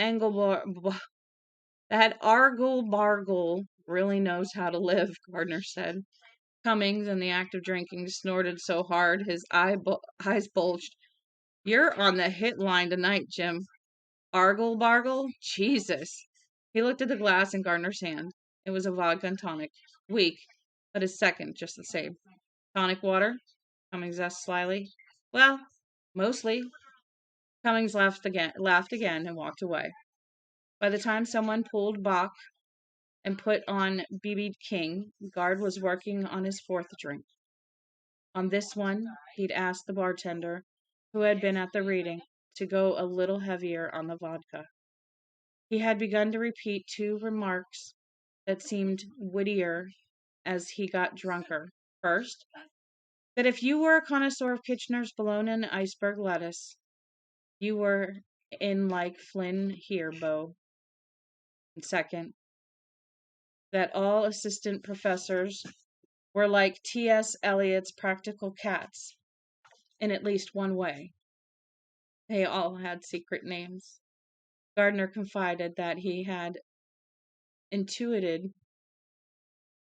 that Argle Bargle really knows how to live, Gardner said. Cummings, in the act of drinking, snorted so hard his eyes bulged. You're on the hit line tonight, Jim. Argle Bargle? Jesus. He looked at the glass in Gardner's hand. It was a vodka and tonic. Weak, but his second just the same. Tonic water? Cummings asked slyly. Well, mostly. Cummings laughed again and walked away. By the time someone pulled Bach and put on BB King, Gard was working on his fourth drink. On this one, he'd asked the bartender, who had been at the reading, to go a little heavier on the vodka. He had begun to repeat two remarks that seemed wittier as he got drunker. First, that if you were a connoisseur of Kitchener's bologna and iceberg lettuce, you were in like Flynn here, Bo. And second, that all assistant professors were like T.S. Eliot's practical cats, in at least one way. They all had secret names. Gardner confided that he had intuited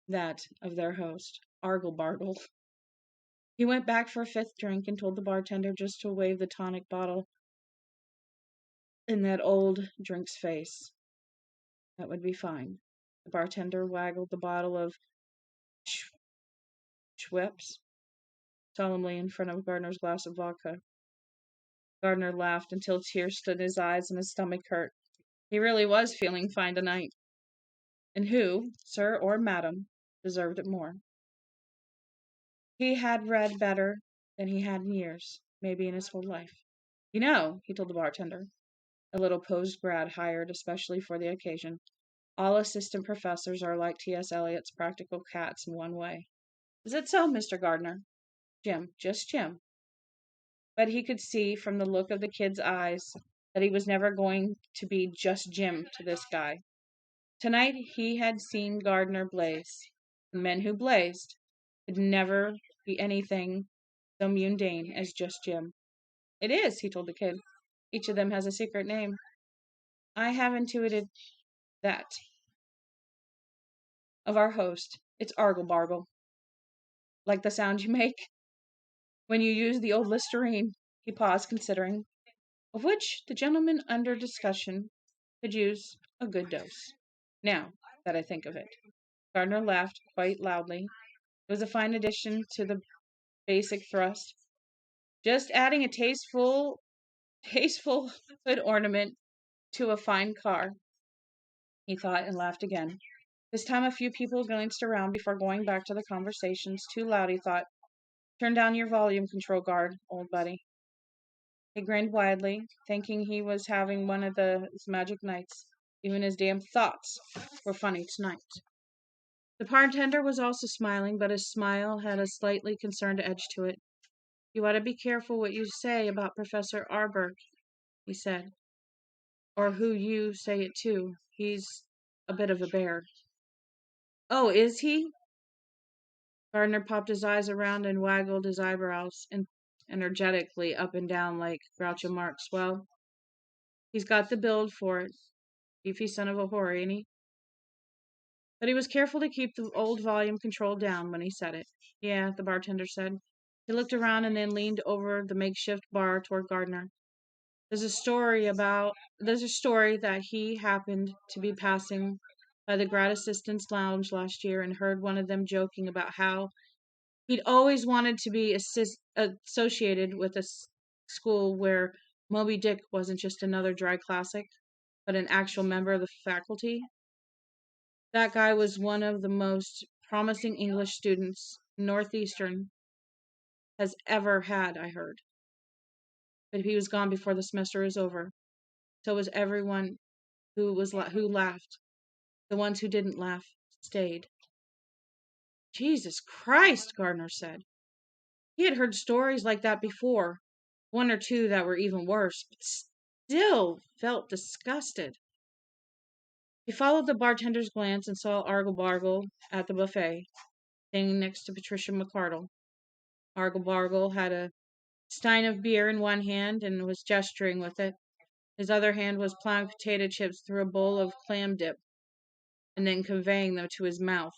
that of their host, Argle Bargle. He went back for a fifth drink and told the bartender just to wave the tonic bottle in that old drink's face. That would be fine. The bartender waggled the bottle of Schweppes solemnly in front of Gardner's glass of vodka. Gardner laughed until tears stood in his eyes and his stomach hurt. He really was feeling fine tonight. And who, sir or madam, deserved it more? He had read better than he had in years, maybe in his whole life. You know, he told the bartender, a little posed grad hired especially for the occasion, all assistant professors are like T.S. Eliot's practical cats in one way. Is it so, Mr. Gardner? Jim, just Jim. But he could see from the look of the kid's eyes that he was never going to be just Jim to this guy. Tonight he had seen Gardner blaze. The men who blazed could never be anything so mundane as just Jim. It is, he told the kid. Each of them has a secret name. I have intuited that. Of our host, it's Argle Bargle. Like the sound you make when you use the old Listerine. He paused, considering, of which the gentleman under discussion could use a good dose. Now that I think of it. Gardner laughed quite loudly. It was a fine addition to the basic thrust. Just adding a tasteful hood ornament to a fine car, he thought, and laughed again. This time a few people glanced around before going back to the conversations. Too loud, he thought. Turn down your volume control, Guard, old buddy. He grinned widely, thinking he was having one of his magic nights. Even his damn thoughts were funny tonight. The bartender was also smiling, but his smile had a slightly concerned edge to it. You ought to be careful what you say about Professor Arberg, he said. Or who you say it to. He's a bit of a bear. Oh, is he? Gardner popped his eyes around and waggled his eyebrows energetically up and down like Groucho Marx. Well, he's got the build for it. Beefy son of a whore, ain't he? But he was careful to keep the old volume control down when he said it. Yeah, the bartender said. He looked around and then leaned over the makeshift bar toward Gardner. There's a story that he happened to be passing by the grad assistants' lounge last year and heard one of them joking about how He'd always wanted to be associated with a school where Moby Dick wasn't just another dry classic, but an actual member of the faculty. That guy was one of the most promising English students Northeastern has ever had, I heard. But he was gone before the semester was over. So was everyone who laughed. The ones who didn't laugh stayed. Jesus Christ, Gardner said. He had heard stories like that before, one or two that were even worse, but still felt disgusted. He followed the bartender's glance and saw Argle Bargle at the buffet, standing next to Patricia McCardle. Argle Bargle had a stein of beer in one hand and was gesturing with it. His other hand was plowing potato chips through a bowl of clam dip and then conveying them to his mouth,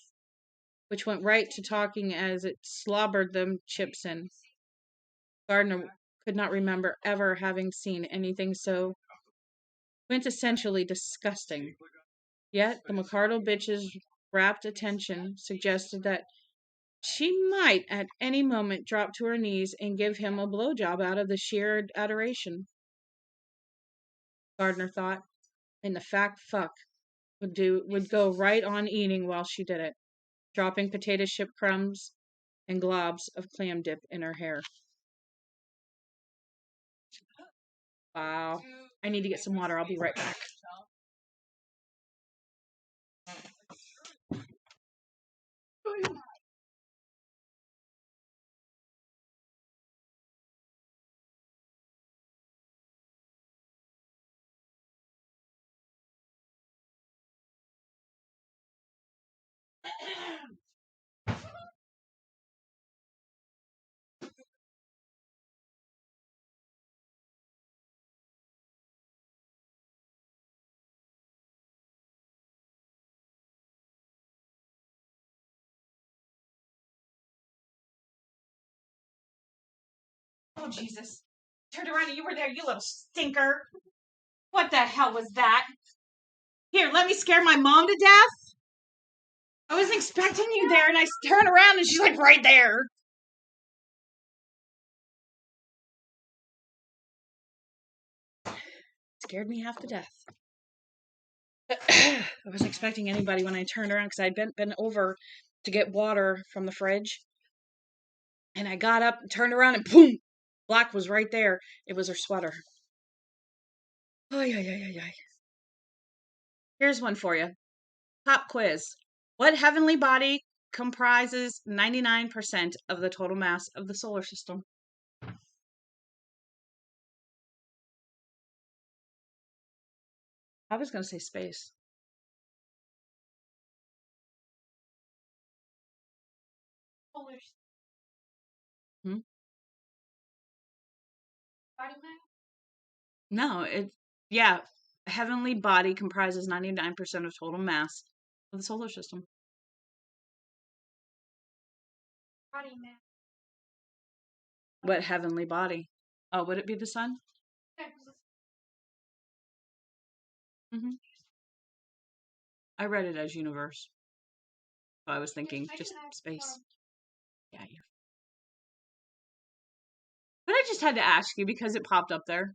which went right to talking as it slobbered them chips in. Gardner could not remember ever having seen anything so quintessentially disgusting. Yet the McCardle bitch's rapt attention suggested that she might at any moment drop to her knees and give him a blowjob out of the sheer adoration. Gardner thought, and the fat fuck would go right on eating while she did it, dropping potato chip crumbs and globs of clam dip in her hair. Wow. I need to get some water. I'll be right back. Oh, Jesus. Turned around and you were there, you little stinker. What the hell was that? Here, let me scare my mom to death? I wasn't expecting you there, and I turned around and she's like right there. Scared me half to death. I wasn't expecting anybody when I turned around because I'd been over to get water from the fridge. And I got up and turned around and boom! Black was right there. It was her sweater. Oh, yeah. Here's one for you. Pop quiz. What heavenly body comprises 99% of the total mass of the solar system? I was going to say space. Hmm?
Body mass?
No, heavenly body comprises 99% of total mass of the solar system.
Body mass.
What heavenly body? Oh, would it be the sun? Mm-hmm. I read it as universe. So I was thinking just space. Yeah, but I just had to ask you because it popped up there.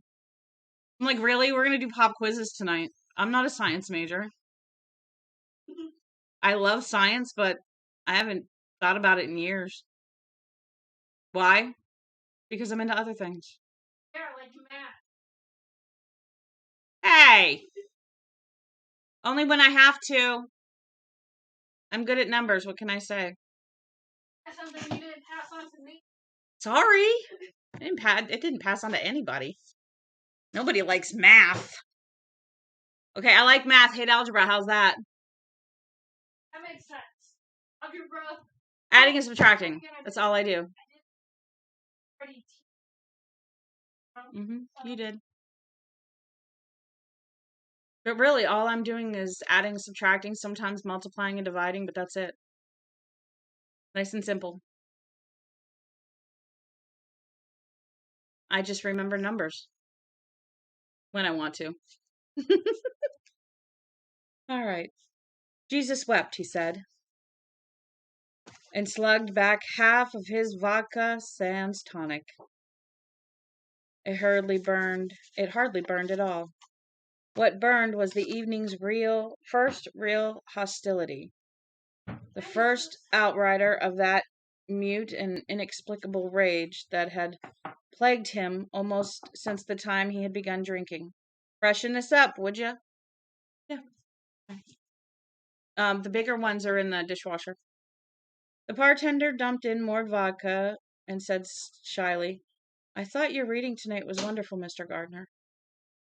I'm like, really? We're going to do pop quizzes tonight. I'm not a science major. I love science, but I haven't thought about it in years. Why? Because I'm into other things.
Yeah, like math.
Hey! Only when I have to. I'm good at numbers. What can I say?
That's something you didn't pass on to me.
Sorry. It didn't pass on to anybody. Nobody likes math. Okay, I like math. Hate algebra. How's that?
That makes sense. Algebra.
Adding and subtracting. That's all I do. You did. But really, all I'm doing is adding and subtracting, sometimes multiplying and dividing, but that's it. Nice and simple. I just remember numbers. When I want to. All right. Jesus wept, he said. and slugged back half of his vodka sans tonic. It hardly burned at all. What burned was the evening's first real hostility. The first outrider of that mute and inexplicable rage that had plagued him almost since the time he had begun drinking. Freshen this up, would you? Yeah. The bigger ones are in the dishwasher. The bartender dumped in more vodka and said shyly, I thought your reading tonight was wonderful, Mr. Gardner.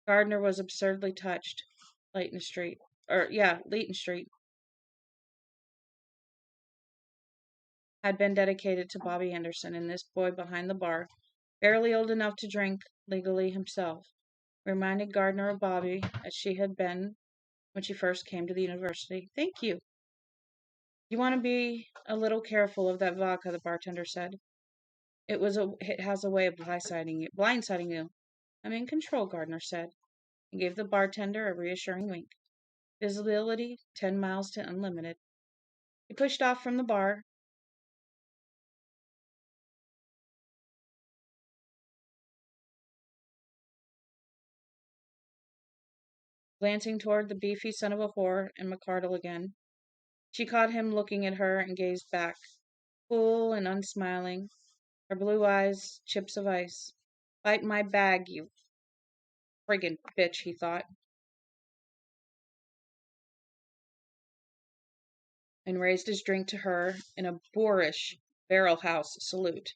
Gardner was absurdly touched. Leighton Street. Had been dedicated to Bobbi Anderson, and this boy behind the bar, barely old enough to drink legally himself, reminded Gardner of Bobbi as she had been when she first came to the university. Thank you. You want to be a little careful of that vodka, the bartender said. It has a way of blindsiding you. I'm in control, Gardner said, and gave the bartender a reassuring wink. Visibility 10 miles to unlimited. He pushed off from the bar. Glancing toward the beefy son of a whore and McCardle again. She caught him looking at her and gazed back, cool and unsmiling, her blue eyes chips of ice. Bite my bag, you friggin' bitch, he thought, and raised his drink to her in a boorish barrel-house salute,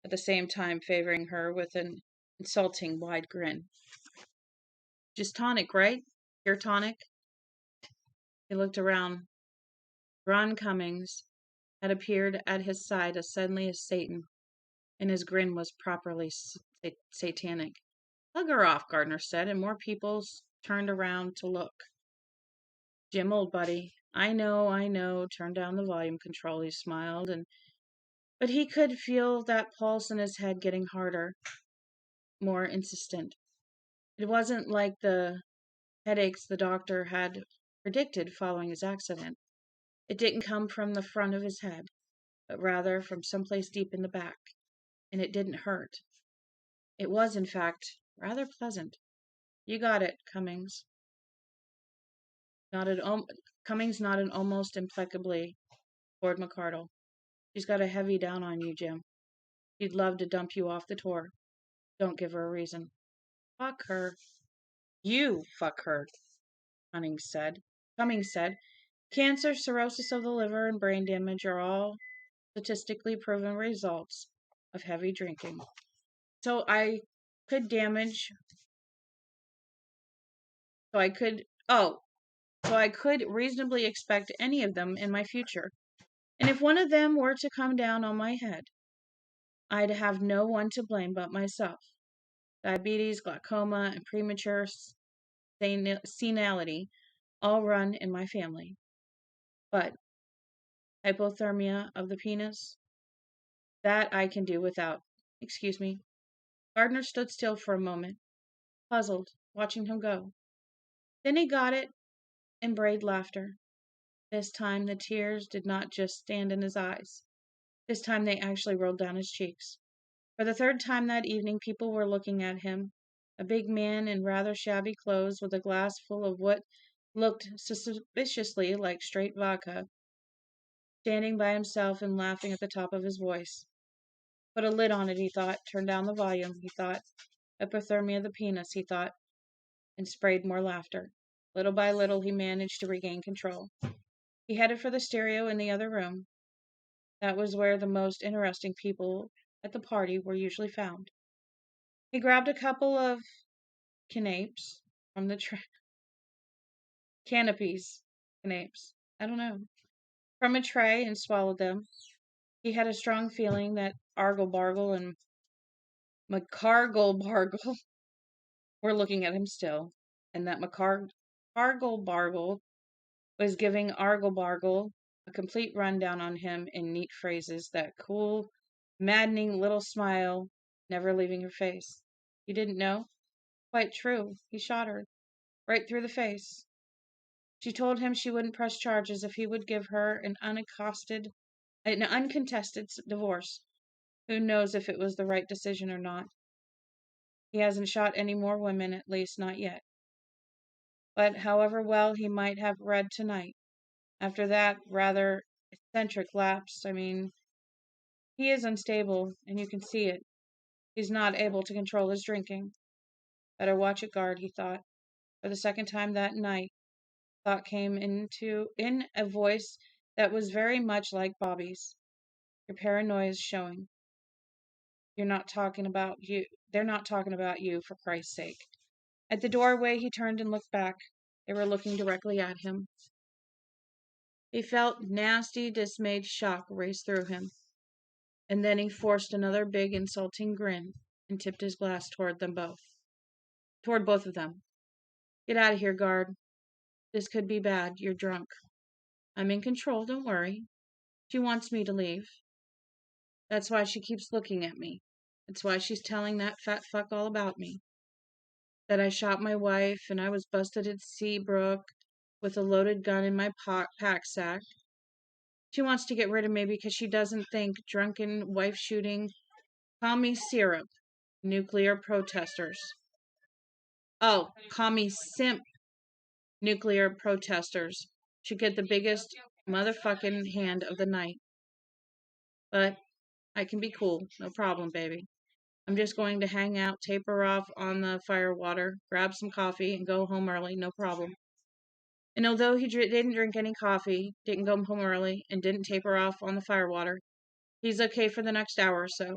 at the same time favoring her with an insulting wide grin. Just tonic, right? Pure tonic? He looked around. Ron Cummings had appeared at his side as suddenly as Satan, and his grin was properly satanic. Hug her off, Gardner said, and more people turned around to look. Jim, old buddy, I know, turn down the volume control, he smiled, but he could feel that pulse in his head getting harder, more insistent. It wasn't like the headaches the doctor had predicted following his accident. It didn't come from the front of his head, but rather from someplace deep in the back, and it didn't hurt. It was, in fact, rather pleasant. You got it, Cummings. Cummings nodded almost implacably toward McCardle. She's got a heavy down on you, Jim. She'd love to dump you off the tour. Don't give her a reason. Fuck her. You fuck her, Cummings said. Cancer, cirrhosis of the liver, and brain damage are all statistically proven results of heavy drinking. So I could reasonably expect any of them in my future. And if one of them were to come down on my head, I'd have no one to blame but myself. Diabetes, glaucoma, and premature senility all run in my family. But hypothermia of the penis, that I can do without. Excuse me. Gardner stood still for a moment, puzzled, watching him go. Then he got it and brayed laughter. This time the tears did not just stand in his eyes. This time they actually rolled down his cheeks. For the third time that evening, people were looking at him. A big man in rather shabby clothes with a glass full of what looked suspiciously like straight vodka, standing by himself and laughing at the top of his voice. Put a lid on it, he thought. Turn down the volume, he thought. Hypothermia of the penis, he thought, and sprayed more laughter. Little by little, he managed to regain control. He headed for the stereo in the other room. That was where the most interesting people at the party were usually found. He grabbed a couple of canapes from the canopies. Canapes. I don't know. From a tray and swallowed them. He had a strong feeling that Argle Bargle and McCargle Bargle were looking at him still, and that McCargle Bargle was giving Argle Bargle a complete rundown on him in neat phrases, that cool, maddening little smile never leaving her face. You didn't know? Quite true. He shot her. Right through the face. She told him she wouldn't press charges if he would give her an unaccosted An uncontested divorce. Who knows if it was the right decision or not? He hasn't shot any more women, at least not yet. But however well he might have read tonight, after that rather eccentric lapse, he is unstable, and you can see it. He's not able to control his drinking. Better watch it, guard, he thought. For the second time that night, thought came in a voice that was very much like Bobbi's. Your paranoia is showing. You're not talking about you. They're not talking about you, for Christ's sake. At the doorway, he turned and looked back. They were looking directly at him. He felt nasty, dismayed shock race through him. And then he forced another big, insulting grin and tipped his glass toward both of them. Get out of here, guard. This could be bad. You're drunk. I'm in control, don't worry. She wants me to leave. That's why she keeps looking at me. That's why she's telling that fat fuck all about me. That I shot my wife and I was busted at Seabrook with a loaded gun in my pack sack. She wants to get rid of me because she doesn't think drunken wife shooting commie syrup nuclear protesters. Oh, commie simp nuclear protesters should get the biggest motherfucking hand of the night. But I can be cool. No problem, baby. I'm just going to hang out, taper off on the firewater, grab some coffee, and go home early. No problem. And although he didn't drink any coffee, didn't go home early, and didn't taper off on the firewater, he's okay for the next hour or so.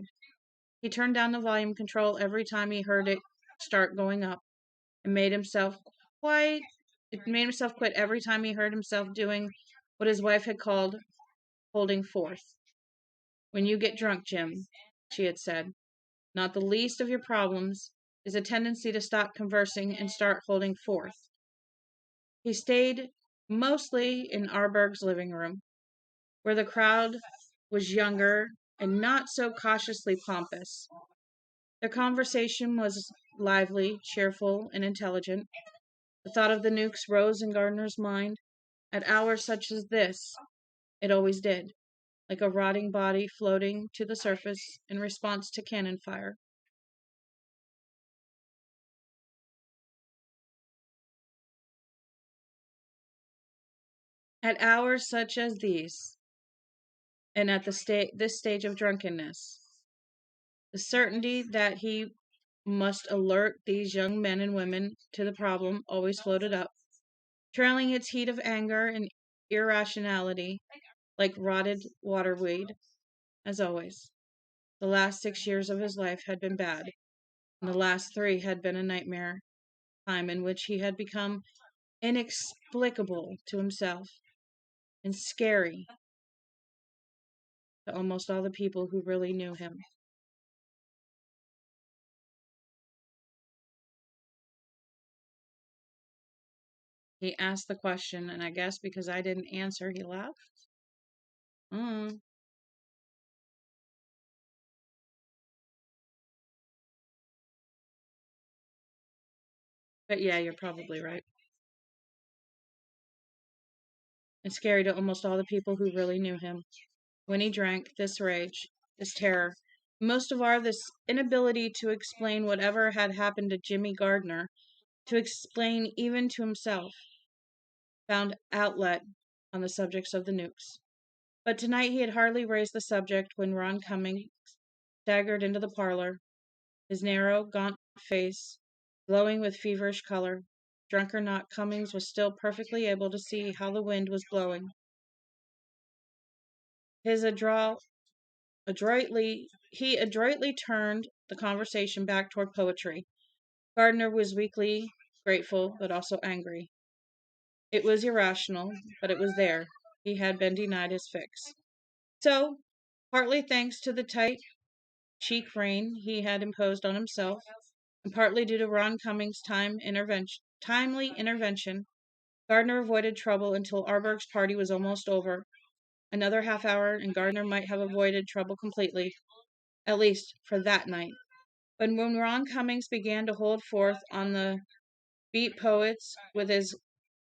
He turned down the volume control every time he heard it start going up, and made himself quit every time he heard himself doing what his wife had called holding forth. When you get drunk, Jim, she had said, not the least of your problems is a tendency to stop conversing and start holding forth. He stayed mostly in Arberg's living room, where the crowd was younger and not so cautiously pompous. Their conversation was lively, cheerful, and intelligent. The thought of the nukes rose in Gardner's mind. At hours such as this, it always did, like a rotting body floating to the surface in response to cannon fire. At hours such as these, and at this stage of drunkenness, the certainty that he must alert these young men and women to the problem always floated up, trailing its heat of anger and irrationality like rotted waterweed, as always. The last 6 years of his life had been bad, and the last 3 had been a nightmare time in which he had become inexplicable to himself and scary to almost all the people who really knew him. He asked the question, and I guess because I didn't answer, he left. But yeah, you're probably right. And scary to almost all the people who really knew him. When he drank, this rage, this terror, most of all, this inability to explain whatever had happened to Jimmy Gardner, to explain even to himself, found outlet on the subjects of the nukes. But tonight he had hardly raised the subject when Ron Cummings staggered into the parlor, his narrow, gaunt face glowing with feverish color. Drunk or not, Cummings was still perfectly able to see how the wind was blowing. He adroitly turned the conversation back toward poetry. Gardner was weakly grateful, but also angry. It was irrational, but it was there. He had been denied his fix. So, partly thanks to the tight cheek rein he had imposed on himself, and partly due to Ron Cummings' timely intervention, Gardner avoided trouble until Arberg's party was almost over. Another half hour, and Gardner might have avoided trouble completely, at least for that night. But when Ron Cummings began to hold forth on the beat poets with his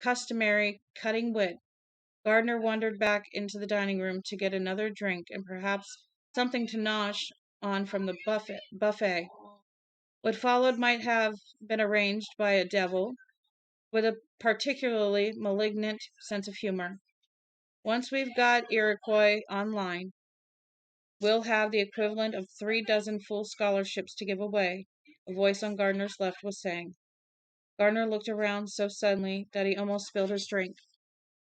customary cutting wit, Gardner wandered back into the dining room to get another drink and perhaps something to nosh on from the buffet. What followed might have been arranged by a devil with a particularly malignant sense of humor. Once we've got Iroquois online, we'll have the equivalent of 3 dozen full scholarships to give away, a voice on Gardner's left was saying. Gardner looked around so suddenly that he almost spilled his drink.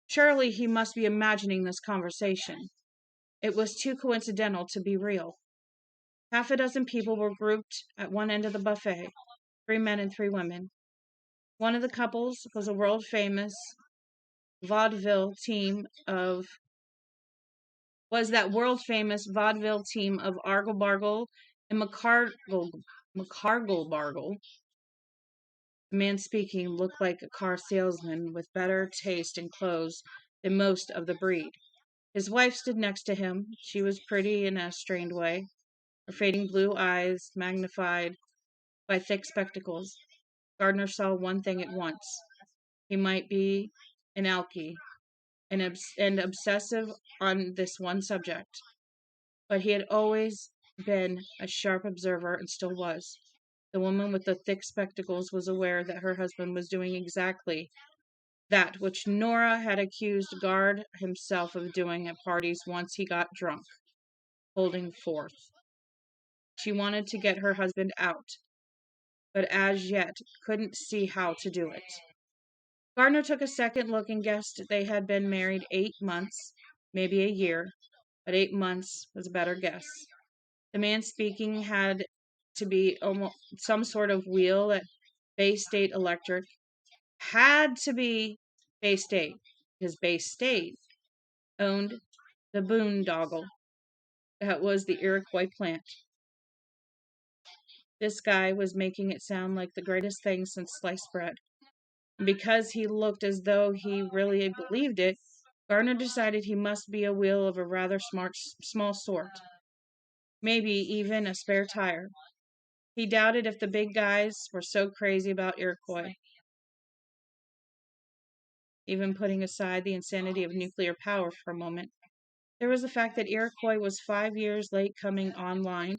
Surely he must be imagining this conversation. It was too coincidental to be real. 6 people were grouped at one end of the buffet, 3 men and 3 women. One of the couples was a world-famous vaudeville team of Argle Bargle and McCargle Bargle. The man speaking looked like a car salesman with better taste in clothes than most of the breed. His wife stood next to him. She was pretty in a strained way, her fading blue eyes magnified by thick spectacles. Gardner saw one thing at once. He might be an alkie and obsessive on this one subject, but he had always been a sharp observer and still was. The woman with the thick spectacles was aware that her husband was doing exactly that which Nora had accused Gard himself of doing at parties once he got drunk, holding forth. She wanted to get her husband out, but as yet couldn't see how to do it. Gardner took a second look and guessed they had been married 8 months, maybe a year, but 8 months was a better guess. The man speaking had to be almost some sort of wheel at Bay State Electric. Had to be Bay State, because Bay State owned the boondoggle that was the Iroquois plant. This guy was making it sound like the greatest thing since sliced bread. And because he looked as though he really believed it, Gardner decided he must be a wheel of a rather small sort. Maybe even a spare tire. He doubted if the big guys were so crazy about Iroquois. Even putting aside the insanity of nuclear power for a moment, there was the fact that Iroquois was 5 years late coming online,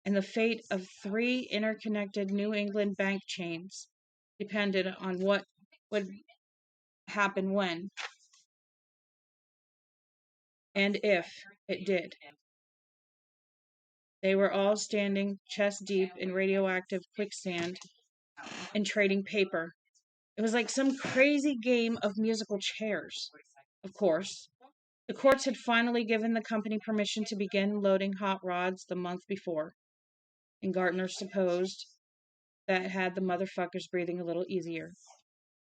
and the fate of 3 interconnected New England bank chains depended on what would happen when, and if it did. They were all standing chest deep in radioactive quicksand and trading paper. It was like some crazy game of musical chairs. Of course, the courts had finally given the company permission to begin loading hot rods the month before, and Gardner supposed that had the motherfuckers breathing a little easier.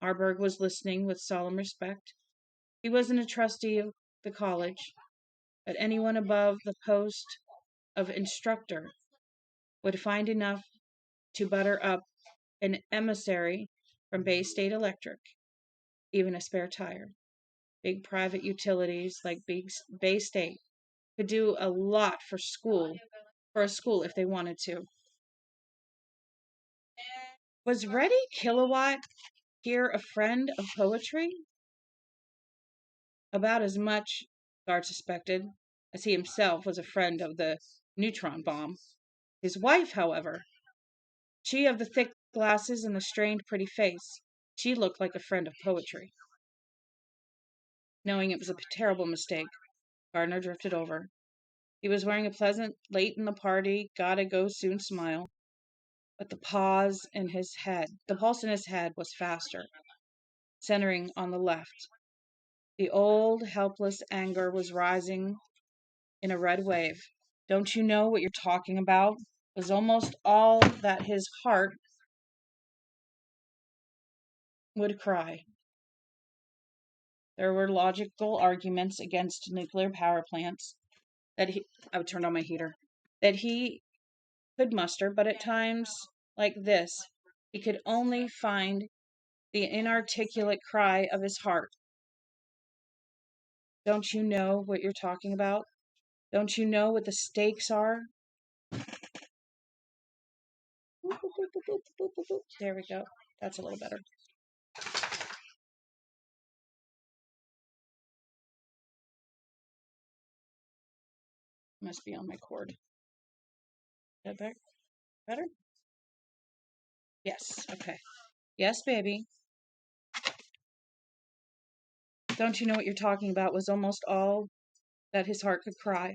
Arberg was listening with solemn respect. He wasn't a trustee of the college, but anyone above the post of instructor would find enough to butter up an emissary from Bay State Electric, even a spare tire. Big private utilities like Bay State could do a lot for a school if they wanted to. Was Reddy Kilowatt here a friend of poetry? About as much, Gard suspected, as he himself was a friend of the neutron bomb. His wife, however, she of the thick glasses and the strained pretty face, she looked like a friend of poetry. Knowing it was a terrible mistake, Gardner drifted over. He was wearing a pleasant, late in the party, gotta go soon smile. But the pulse in his head was faster, centering on the left. The old, helpless anger was rising in a red wave. Don't you know what you're talking about? Was almost all that his heart would cry. There were logical arguments against nuclear power plants I would turn on my heater, that he could muster, but at times like this, he could only find the inarticulate cry of his heart. Don't you know what you're talking about? Don't you know what the stakes are? There we go. That's a little better. Must be on my cord. Is that better? Better? Yes. Okay. Yes, baby. Don't you know what you're talking about was almost all that his heart could cry.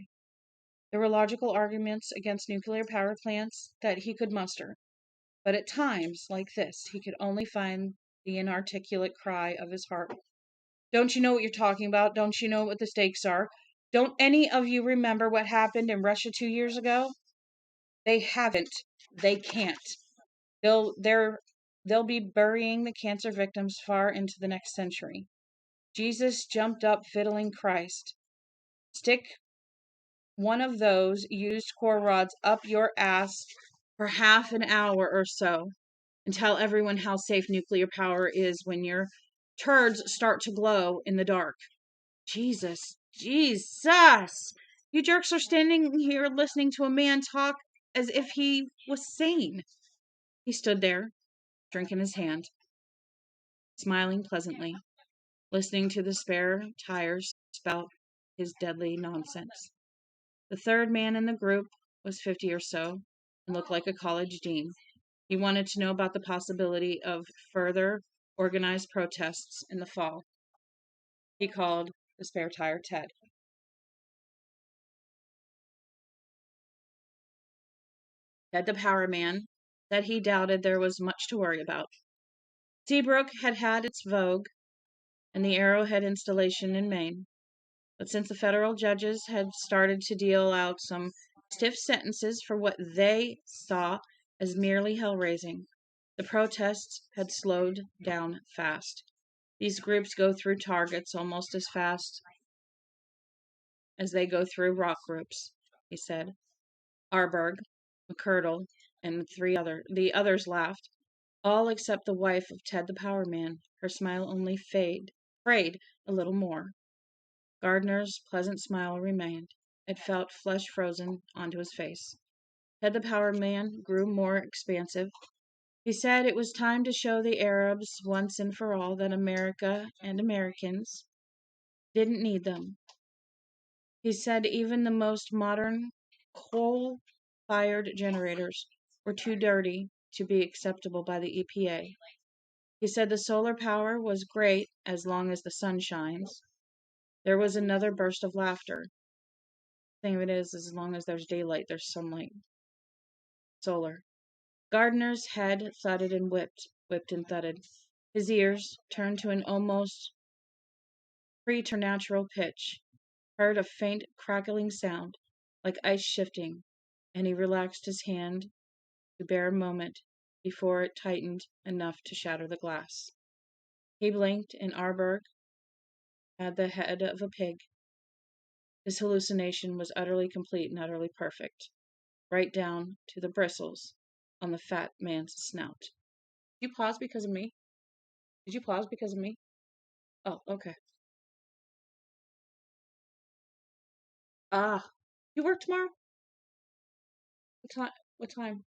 There were logical arguments against nuclear power plants that he could muster, but at times like this, he could only find the inarticulate cry of his heart. Don't you know what you're talking about? Don't you know what the stakes are? Don't any of you remember what happened in Russia 2 years ago? They haven't. They can't. They'll be burying the cancer victims far into the next century. Jesus jumped up fiddling Christ. Stick one of those used core rods up your ass for half an hour or so and tell everyone how safe nuclear power is when your turds start to glow in the dark. Jesus. Jesus! You jerks are standing here listening to a man talk as if he was sane. He stood there, drink in his hand, smiling pleasantly, listening to the spare tires spout his deadly nonsense. The third man in the group was 50 or so and looked like a college dean. He wanted to know about the possibility of further organized protests in the fall. He called the spare tire Ted. Ted the power man said he doubted there was much to worry about. Seabrook had had its vogue and the Arrowhead installation in Maine, but since the federal judges had started to deal out some stiff sentences for what they saw as merely hell-raising, the protests had slowed down fast. These groups go through targets almost as fast as they go through rock groups, he said. Arberg, McCurdle, and the others laughed, all except the wife of Ted the Power Man. Her smile only frayed a little more. Gardner's pleasant smile remained. It felt flesh frozen onto his face. Ted the Power Man grew more expansive. He said it was time to show the Arabs once and for all that America and Americans didn't need them. He said even the most modern coal-fired generators were too dirty to be acceptable by the EPA. He said the solar power was great as long as the sun shines. There was another burst of laughter. The thing of it is, as long as there's daylight, there's sunlight. Solar. Gardner's head thudded and whipped and thudded. His ears, turned to an almost preternatural pitch, heard a faint crackling sound, like ice shifting, and he relaxed his hand to bear a moment before it tightened enough to shatter the glass. He blinked, and Arberg had the head of a pig. His hallucination was utterly complete and utterly perfect, right down to the bristles on the fat man's snout. Did you pause because of me? Did you pause because of me? Oh, okay. Ah, you work tomorrow? What time?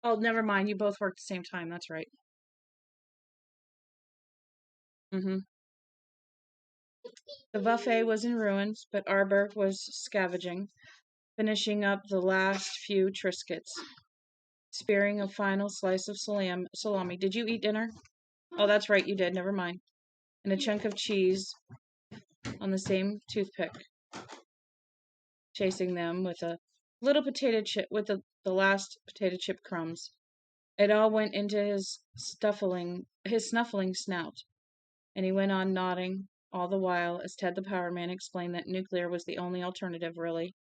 Oh, never mind. You both work at the same time. That's right. Mm-hmm. The buffet was in ruins, but Arberg was scavenging, finishing up the last few Triscuits, spearing a final slice of salami. Did you eat dinner? Oh, that's right, you did. Never mind. And a chunk of cheese on the same toothpick, chasing them with a little potato chip, with the last potato chip crumbs. It all went into his snuffling snout, and he went on nodding all the while as Ted the Power Man explained that nuclear was the only alternative, really.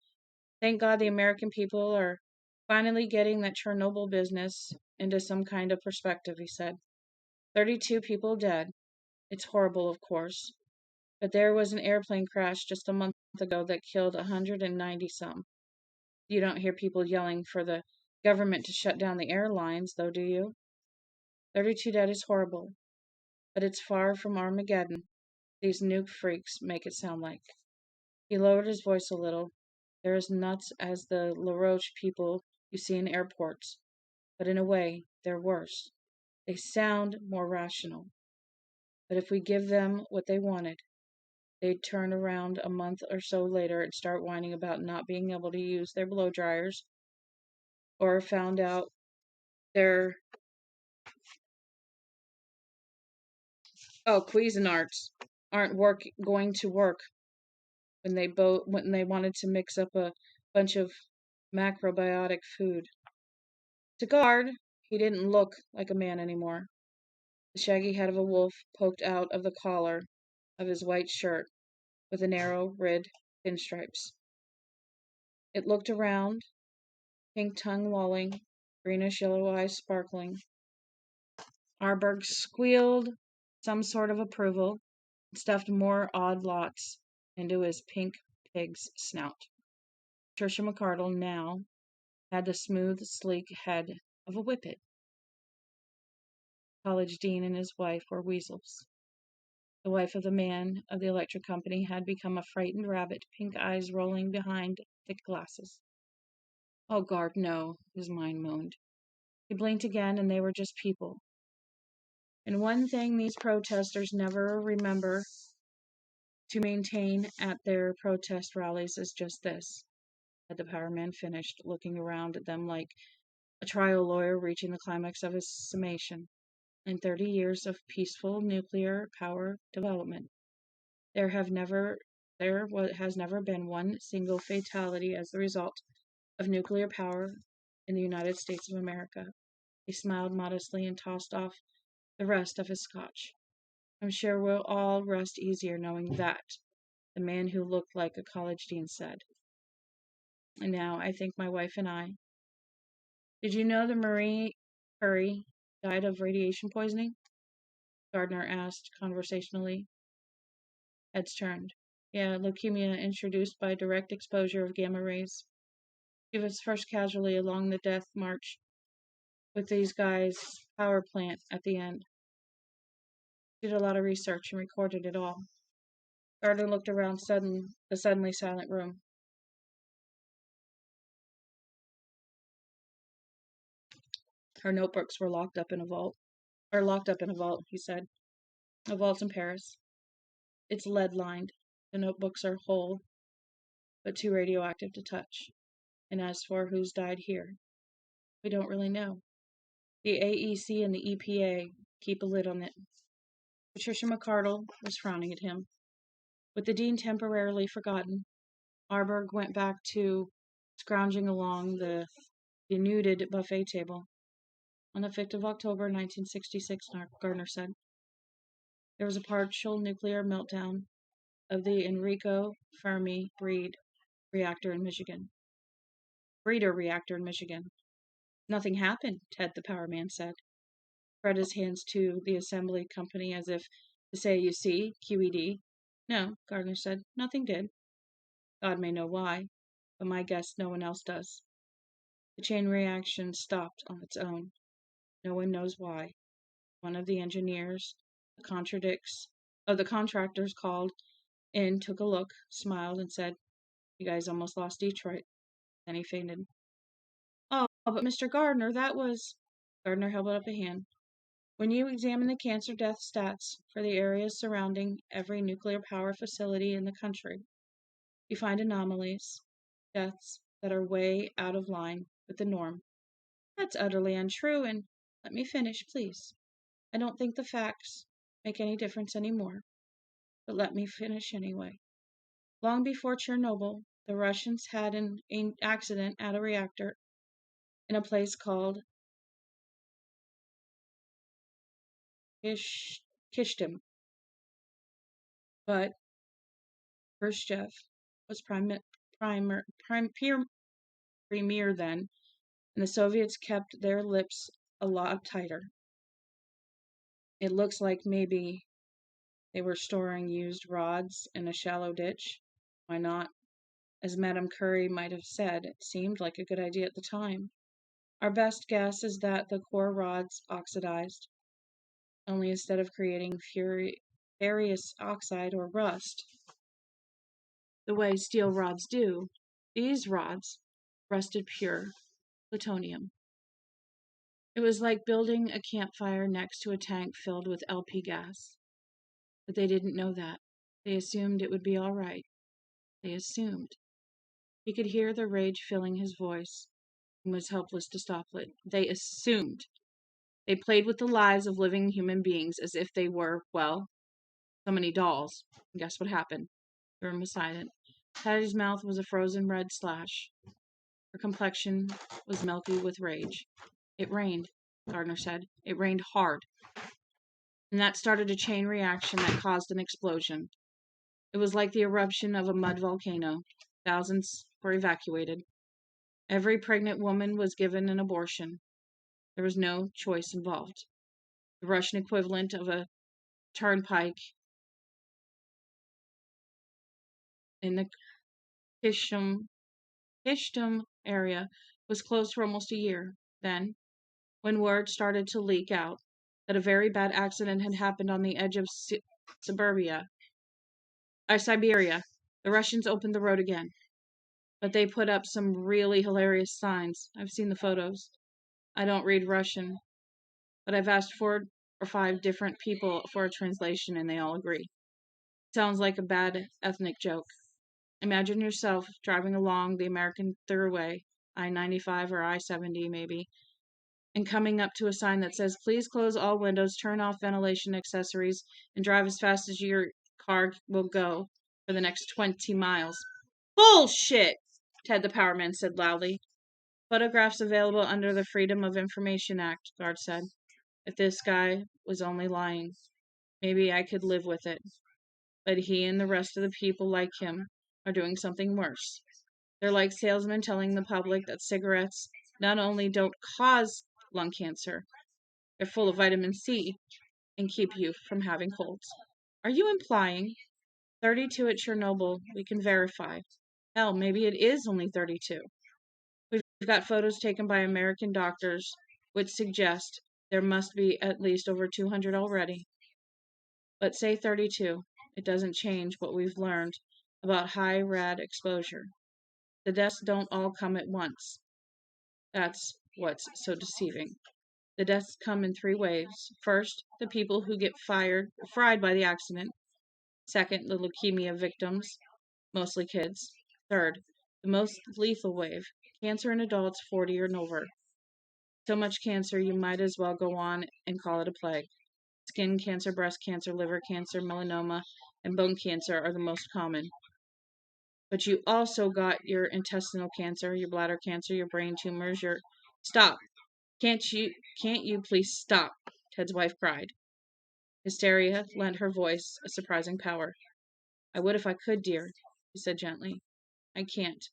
Thank God the American people are finally getting that Chernobyl business into some kind of perspective, he said. 32 people dead. It's horrible, of course. But there was an airplane crash just a month ago that killed 190 some. You don't hear people yelling for the government to shut down the airlines, though, do you? 32 dead is horrible, but it's far from Armageddon. These nuke freaks make it sound like. He lowered his voice a little. They're as nuts as the LaRoche people you see in airports, but in a way, they're worse. They sound more rational. But if we give them what they wanted, They'd turn around a month or so later and start whining about not being able to use their blow dryers, or found out their Cuisinarts aren't going to work when they wanted to mix up a bunch of macrobiotic food. To guard, he didn't look like a man anymore. The shaggy head of a wolf poked out of the collar of his white shirt with the narrow red pinstripes. It looked around, pink tongue lolling, greenish yellow eyes sparkling. Arberg squealed some sort of approval and stuffed more odd lots into his pink pig's snout. Patricia McCardle now had the smooth, sleek head of a whippet. College dean and his wife were weasels. The wife of the man of the electric company had become a frightened rabbit, pink eyes rolling behind thick glasses. Oh, God, no, his mind moaned. He blinked again, and they were just people. And one thing these protesters never remember to maintain at their protest rallies is just this, had the power man finished, looking around at them like a trial lawyer reaching the climax of his summation. In 30 years of peaceful nuclear power development, there has never been one single fatality as the result of nuclear power in the United States of America. He smiled modestly and tossed off the rest of his scotch. I'm sure we'll all rest easier knowing that, the man who looked like a college dean said. And now I think my wife and I. Did you know that Marie Curie died of radiation poisoning? Gardner asked conversationally. Heads turned. Yeah, leukemia induced by direct exposure of gamma rays. She was first casualty along the death march with these guys' power plant at the end. She did a lot of research and recorded it all. Gardner looked around the suddenly silent room. Her notebooks were locked up in a vault, he said. A vault in Paris. It's lead-lined. The notebooks are whole, but too radioactive to touch. And as for who's died here, we don't really know. The AEC and the EPA keep a lid on it. Patricia McCardle was frowning at him. With the dean temporarily forgotten, Arberg went back to scrounging along the denuded buffet table. On the 5th of October, 1966, Gardner said, there was a partial nuclear meltdown of the Enrico Fermi breeder reactor in Michigan. Nothing happened, Ted the power man said. Spread his hands to the assembly company as if to say, you see, QED. No, Gardner said, nothing did. God may know why, but my guess no one else does. The chain reaction stopped on its own. No one knows why. One of the engineers, the contractors called in, took a look, smiled, and said, you guys almost lost Detroit. Then he fainted. Oh, but Mr. Gardner, that was... Gardner held up a hand. When you examine the cancer death stats for the areas surrounding every nuclear power facility in the country, you find anomalies, deaths that are way out of line with the norm. That's utterly untrue, and let me finish, please. I don't think the facts make any difference anymore, but let me finish anyway. Long before Chernobyl, the Russians had an accident at a reactor in a place called Kishtim, but Khrushchev was premier then, and the Soviets kept their lips a lot tighter. It looks like maybe they were storing used rods in a shallow ditch. Why not? As Madame Curie might have said, it seemed like a good idea at the time. Our best guess is that the core rods oxidized. Only instead of creating ferrous oxide or rust, the way steel rods do, these rods rusted pure plutonium. It was like building a campfire next to a tank filled with LP gas. But they didn't know that. They assumed it would be all right. They assumed. He could hear the rage filling his voice and was helpless to stop it. They assumed. They played with the lives of living human beings as if they were, well, so many dolls. And guess what happened? The room was silent. Patty's mouth was a frozen red slash. Her complexion was milky with rage. It rained, Gardner said. It rained hard. And that started a chain reaction that caused an explosion. It was like the eruption of a mud volcano. Thousands were evacuated. Every pregnant woman was given an abortion. There was no choice involved. The Russian equivalent of a turnpike in the Kishtum area was closed for almost a year. Then, when word started to leak out that a very bad accident had happened on the edge of Siberia, the Russians opened the road again. But they put up some really hilarious signs. I've seen the photos. I don't read Russian, but I've asked 4 or 5 different people for a translation and they all agree. Sounds like a bad ethnic joke. Imagine yourself driving along the American Thruway, I-95 or I-70 maybe, and coming up to a sign that says, please close all windows, turn off ventilation accessories, and drive as fast as your car will go for the next 20 miles. Bullshit, Ted the Powerman said loudly. Photographs available under the Freedom of Information Act, Guard said. If this guy was only lying, maybe I could live with it. But he and the rest of the people like him are doing something worse. They're like salesmen telling the public that cigarettes not only don't cause lung cancer, they're full of vitamin C and keep you from having colds. Are you implying 32 at Chernobyl? We can verify. Hell, maybe it is only 32. We've got photos taken by American doctors which suggest there must be at least over 200 already. But say 32. It doesn't change what we've learned about high rad exposure. The deaths don't all come at once. That's what's so deceiving. The deaths come in 3 waves. First, the people who get fried by the accident. Second, the leukemia victims, mostly kids. Third, the most lethal wave, cancer in adults 40 or over. So much cancer you might as well go on and call it a plague. Skin cancer, breast cancer, liver cancer, melanoma, and bone cancer are the most common. But you also got your intestinal cancer, your bladder cancer, your brain tumors, your... Stop! Can't you please stop? Ted's wife cried. Hysteria lent her voice a surprising power. I would if I could, dear, he said gently. I can't.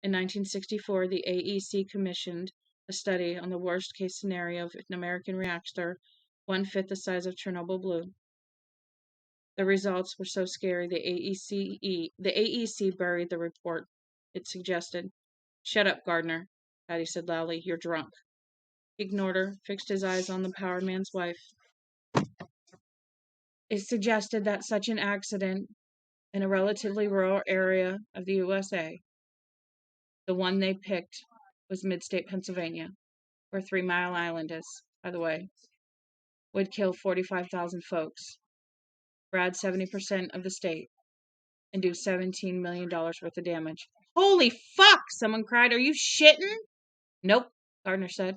In 1964, the AEC commissioned a study on the worst-case scenario of an American reactor 1/5 the size of Chernobyl blew. The results were so scary the AEC buried the report. It suggested, Shut up, Gardner, Patty said loudly. You're drunk. He ignored her, fixed his eyes on the power man's wife. It suggested that such an accident in a relatively rural area of the USA, the one they picked was mid-state Pennsylvania, where 3 Mile Island is, by the way, would kill 45,000 folks, grad 70% of the state, and do $17 million worth of damage. Holy fuck! Someone cried. Are you shitting? Nope, Gardner said,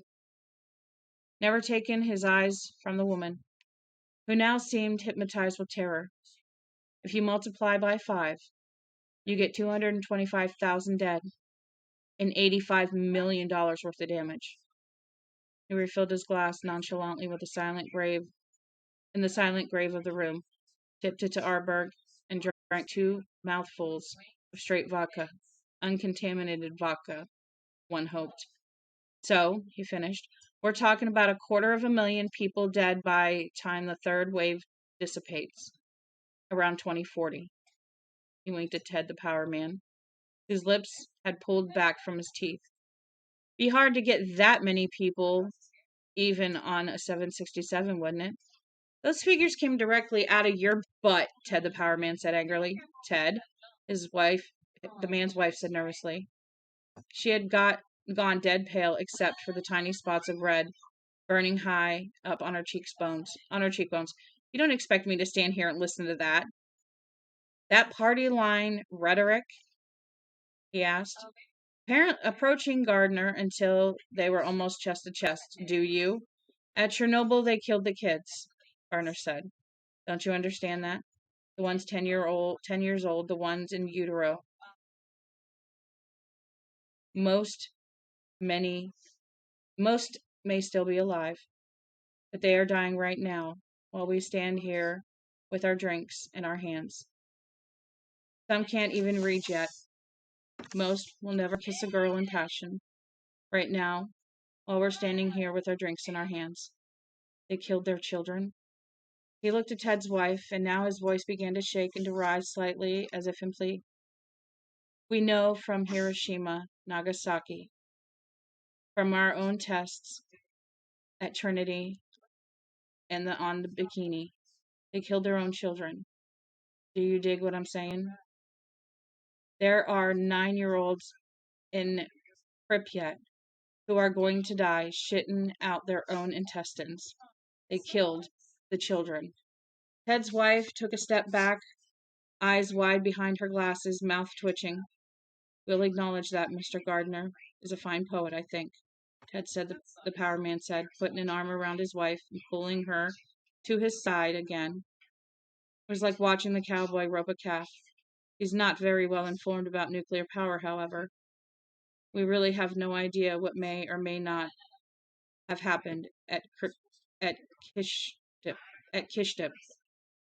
never taking his eyes from the woman, who now seemed hypnotized with terror. If you multiply by 5, you get 225,000 dead and $85 million worth of damage. He refilled his glass nonchalantly with the silent grave of the room, tipped it to Arberg, and drank 2 mouthfuls of straight vodka, uncontaminated vodka, one hoped. So, he finished, we're talking about 250,000 people dead by time the 3rd wave dissipates, around 2040. He winked at Ted the Power Man, whose lips had pulled back from his teeth. Be hard to get that many people even on a 767, wouldn't it? Those figures came directly out of your butt, Ted the Power Man said angrily. Ted, the man's wife said nervously. She had gone dead pale except for the tiny spots of red burning high up on her cheekbones. You don't expect me to stand here and listen to that. That party line rhetoric? He asked, approaching Gardner until they were almost chest to chest. Do you? At Chernobyl, they killed the kids, Gardner said. Don't you understand that? The ones 10 years old, the ones in utero. Most may still be alive, but they are dying right now while we stand here with our drinks in our hands. Some can't even read yet. Most will never kiss a girl in passion. Right now, while we're standing here with our drinks in our hands. They killed their children. He looked at Ted's wife, and now his voice began to shake and to rise slightly as if in plea. We know from Hiroshima, Nagasaki, from our own tests at Trinity and on the Bikini, they killed their own children. Do you dig what I'm saying? There are 9-year-olds in Pripyat who are going to die shitting out their own intestines. They killed the children. Ted's wife took a step back, eyes wide behind her glasses, mouth twitching. We'll acknowledge that Mr. Gardner is a fine poet, I think, Ted said, the power man said, putting an arm around his wife and pulling her to his side again. It was like watching the cowboy rope a calf. He's not very well informed about nuclear power, however. We really have no idea what may or may not have happened at Kishtip.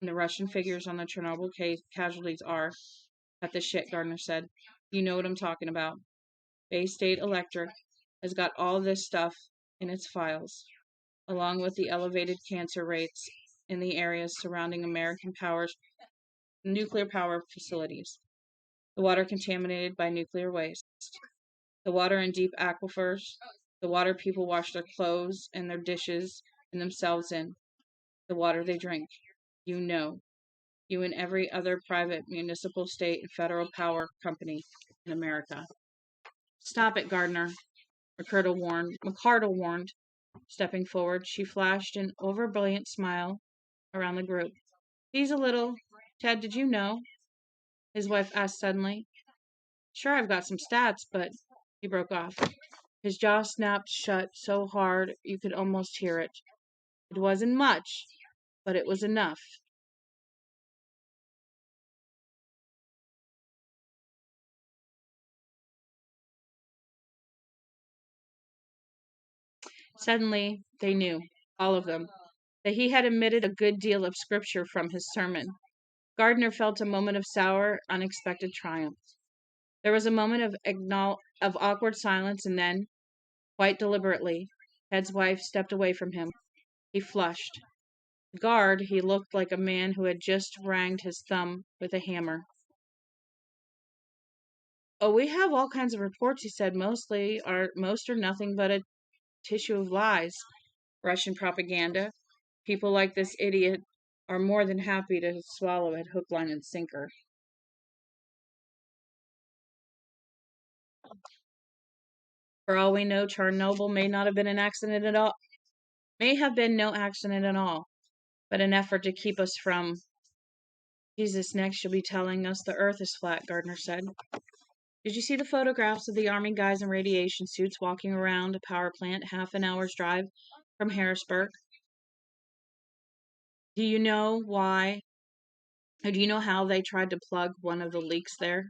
And the Russian figures on the Chernobyl casualties are, at the shit, Gardner said. You know what I'm talking about. Bay State Electric has got all this stuff in its files, along with the elevated cancer rates in the areas surrounding American nuclear power facilities. The water contaminated by nuclear waste. The water in deep aquifers. The water people wash their clothes and their dishes and themselves in. The water they drink. You know. You and every other private, municipal, state, and federal power company in America. Stop it, Gardner, McCardle warned. Stepping forward, she flashed an over-brilliant smile around the group. He's a little. Ted, did you know? His wife asked suddenly. Sure, I've got some stats, but he broke off. His jaw snapped shut so hard you could almost hear it. It wasn't much, but it was enough. Suddenly, they knew, all of them, that he had omitted a good deal of scripture from his sermon. Gardner felt a moment of sour, unexpected triumph. There was a moment of awkward silence, and then, quite deliberately, Ted's wife stepped away from him. He flushed. Guard, he looked like a man who had just ranged his thumb with a hammer. Oh, we have all kinds of reports, he said. Most are nothing but a tissue of lies. Russian propaganda. People like this idiot are more than happy to swallow it hook, line, and sinker. For all we know, Chernobyl may not have been an accident at all. May have been no accident at all, but an effort to keep us from. Jesus, next you'll be telling us the earth is flat, Gardner said. Did you see the photographs of the Army guys in radiation suits walking around a power plant half an hour's drive from Harrisburg? Do you know why? Or do you know how they tried to plug one of the leaks there?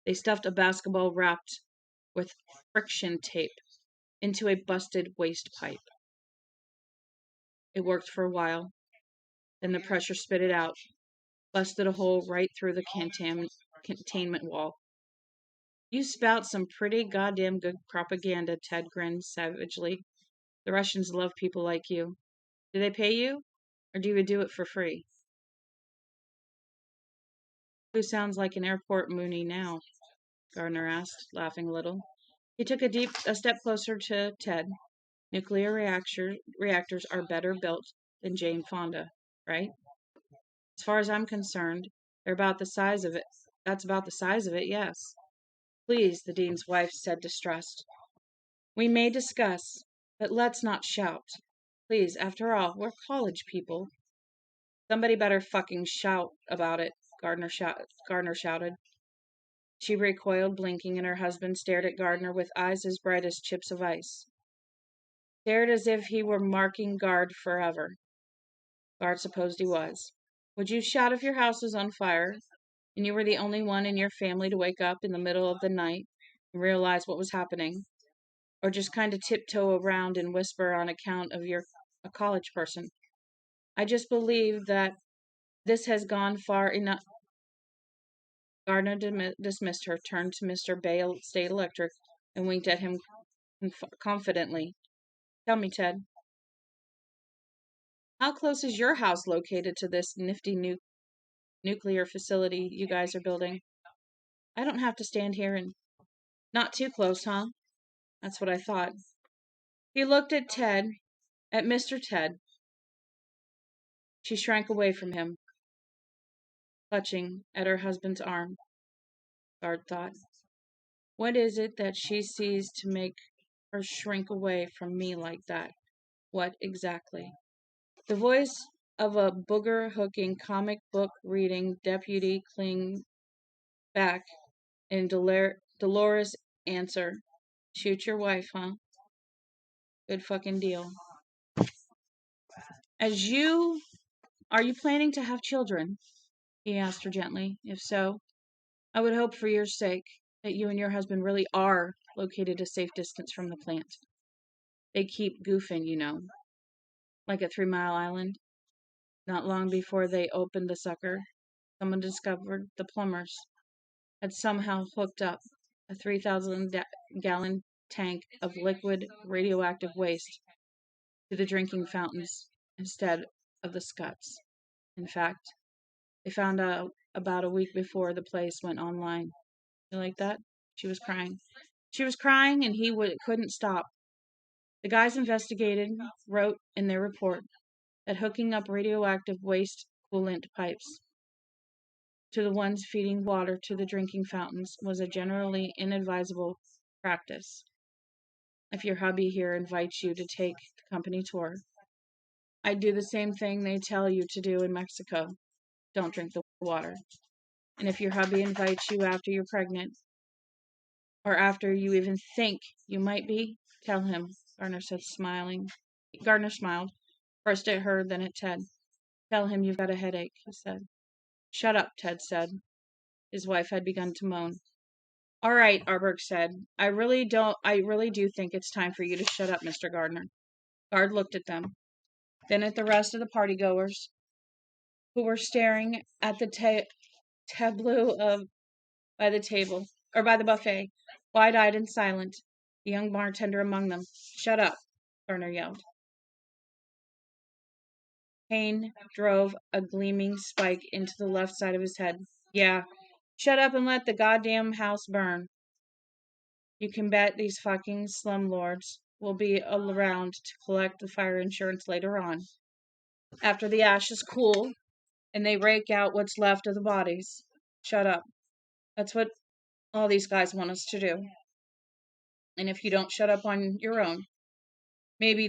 They stuffed a basketball wrapped with friction tape into a busted waste pipe. It worked for a while. Then the pressure spit it out, busted a hole right through the containment wall. You spout some pretty goddamn good propaganda, Ted grinned savagely. The Russians love people like you. Do they pay you? Or do you do it for free? Who sounds like an airport moonie now? Gardner asked, laughing a little. He took a step closer to Ted. Nuclear reactors are better built than Jane Fonda, right? As far as I'm concerned, they're about the size of it. That's about the size of it, yes. Please, the dean's wife said, distressed. We may discuss, but let's not shout. Please, after all, we're college people. Somebody better fucking shout about it, Gardner shouted. She recoiled, blinking, and her husband stared at Gardner with eyes as bright as chips of ice. Stared as if he were marking guard forever. Guard supposed he was. Would you shout if your house was on fire and you were the only one in your family to wake up in the middle of the night and realize what was happening? Or just kind of tiptoe around and whisper on account of you're a college person? I just believe that this has gone far enough. Gardner dismissed her, turned to Mr. Bay State Electric, and winked at him confidently. Tell me, Ted. How close is your house located to this nifty nuclear facility you guys are building? I don't have to stand here and... Not too close, huh? That's what I thought. He looked at Mr. Ted. She shrank away from him, clutching at her husband's arm. Guard thought. What is it that she sees to make her shrink away from me like that? What exactly? The voice of a booger-hooking, comic book reading deputy clinged back in dolorous answer. Shoot your wife, huh? Good fucking deal. Are you planning to have children? He asked her gently. If so, I would hope for your sake that you and your husband really are located a safe distance from the plant. They keep goofing, you know. Like at 3 Mile Island. Not long before they opened the sucker, someone discovered the plumbers had somehow hooked up a 3,000-gallon tank of liquid radioactive waste to the drinking fountains instead of the scuts. In fact, they found out about a week before the place went online. You like that? She was crying. She was crying, and he couldn't stop. The guys investigated, wrote in their report that hooking up radioactive waste coolant pipes to the ones feeding water to the drinking fountains was a generally inadvisable practice. If your hubby here invites you to take the company tour, I'd do the same thing they tell you to do in Mexico. Don't drink the water. And if your hubby invites you after you're pregnant, or after you even think you might be, tell him, Gardner said, smiling. Gardner smiled, first at her, then at Ted. Tell him you've got a headache, he said. Shut up, Ted said. His wife had begun to moan. All right, Arberg said. I really do think it's time for you to shut up, Mr. Gardner. Gard looked at them, then at the rest of the partygoers, who were staring at the tableau by the buffet, wide-eyed and silent, the young bartender among them. Shut up, Gardner yelled. Payne drove a gleaming spike into the left side of his head. Yeah, shut up and let the goddamn house burn. You can bet these fucking slumlords will be around to collect the fire insurance later on, after the ashes cool and they rake out what's left of the bodies. Shut up. That's what all these guys want us to do. And if you don't shut up on your own, maybe you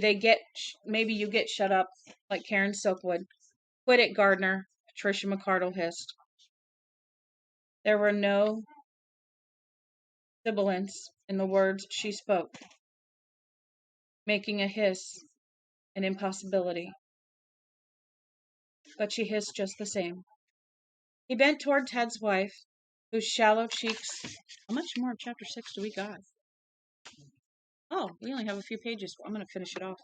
get shut up like Karen Silkwood. Quit it, Gardner, Patricia McCardle hissed. There were no sibilants in the words she spoke, making a hiss an impossibility. But she hissed just the same. He bent toward Ted's wife, whose shallow cheeks... How much more of Chapter 6 do we got? Oh, we only have a few pages. I'm going to finish it off.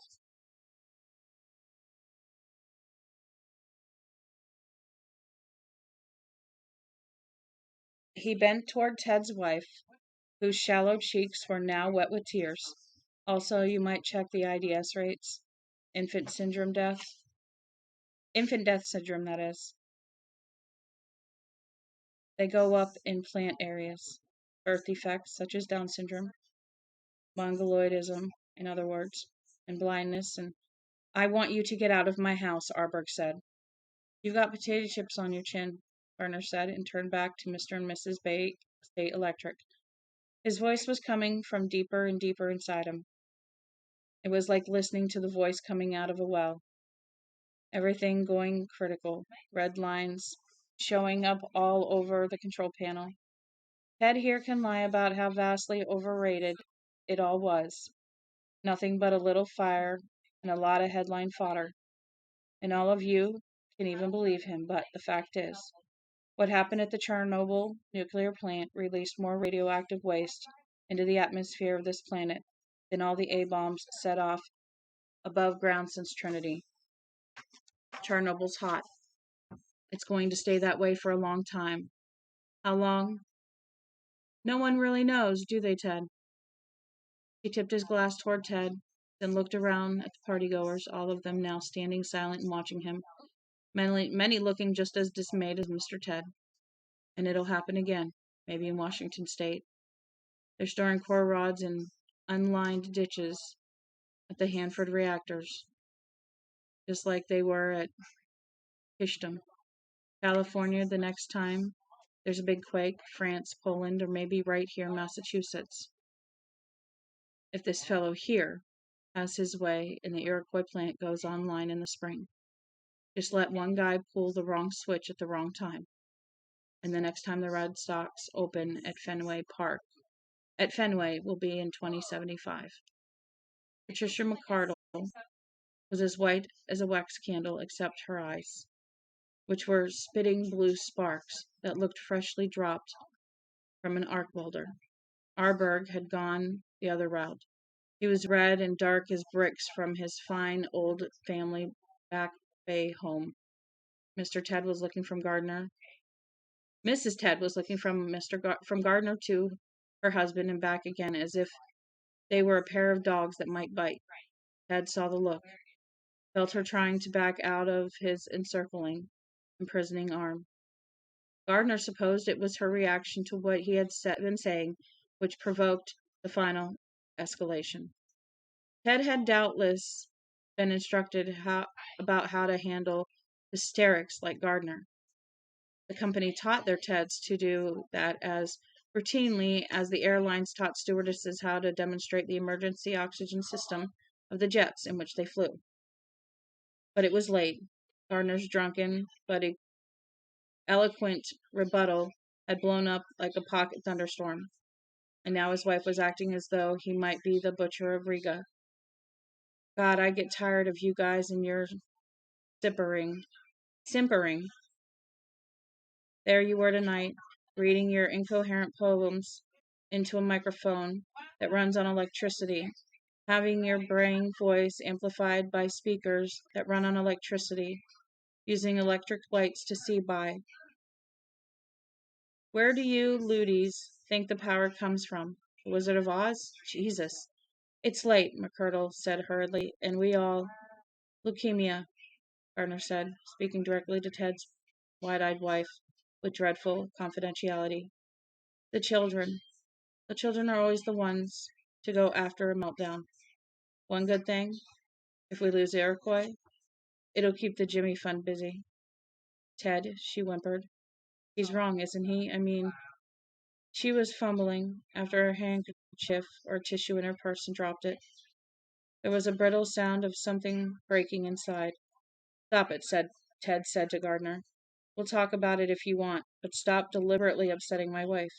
He bent toward Ted's wife, whose shallow cheeks were now wet with tears. Also, you might check the IDS rates. Infant death syndrome, that is. They go up in plant areas. Birth defects, such as Down syndrome, mongoloidism, in other words, and blindness, and I want you to get out of my house, Arberg said. You've got potato chips on your chin, Gardner said, and turned back to Mr. and Mrs. Bay State Electric. His voice was coming from deeper and deeper inside him. It was like listening to the voice coming out of a well. Everything going critical. Red lines showing up all over the control panel. Ted here can lie about how vastly overrated it all was. Nothing but a little fire and a lot of headline fodder. And all of you can even believe him, but the fact is, what happened at the Chernobyl nuclear plant released more radioactive waste into the atmosphere of this planet than all the A-bombs set off above ground since Trinity. Chernobyl's hot. It's going to stay that way for a long time. How long? No one really knows, do they, Ted? He tipped his glass toward Ted, then looked around at the partygoers, all of them now standing silent and watching him, many looking just as dismayed as Mr. Ted. And it'll happen again, maybe in Washington State. They're storing core rods in unlined ditches at the Hanford reactors, just like they were at Hishtam. California, the next time there's a big quake, France, Poland, or maybe right here in Massachusetts. If this fellow here has his way and the Iroquois plant goes online in the spring. Just let one guy pull the wrong switch at the wrong time. And the next time the Red Sox open at Fenway will be in 2075. Patricia McCardle was as white as a wax candle except her eyes, which were spitting blue sparks that looked freshly dropped from an arc welder. Arberg had gone the other route. He was red and dark as bricks from his fine old family Back Bay home. Mr. Ted was looking from Gardner. Mrs. Ted was looking from from Gardner to her husband and back again, as if they were a pair of dogs that might bite. Ted saw the look, felt her trying to back out of his encircling, imprisoning arm. Gardner supposed it was her reaction to what he had been saying which provoked the final escalation. Ted had doubtless been instructed about how to handle hysterics like Gardner. The company taught their Teds to do that as routinely as the airlines taught stewardesses how to demonstrate the emergency oxygen system of the jets in which they flew. But it was late. Gardner's drunken but eloquent rebuttal had blown up like a pocket thunderstorm, and now his wife was acting as though he might be the butcher of Riga. God, I get tired of you guys and your simpering. There you were tonight, reading your incoherent poems into a microphone that runs on electricity, having your braying voice amplified by speakers that run on electricity, using electric lights to see by. Where do you Ludies think the power comes from? The Wizard of Oz? Jesus. It's late, McCurdle said hurriedly, and we all... Leukemia, Gardner said, speaking directly to Ted's wide-eyed wife with dreadful confidentiality. The children are always the ones to go after a meltdown. One good thing, if we lose Iroquois, it'll keep the Jimmy Fund busy. Ted, she whimpered. He's wrong, isn't he? I mean, she was fumbling after her handkerchief or tissue in her purse and dropped it. There was a brittle sound of something breaking inside. Stop it, Ted said to Gardner. We'll talk about it if you want, but stop deliberately upsetting my wife.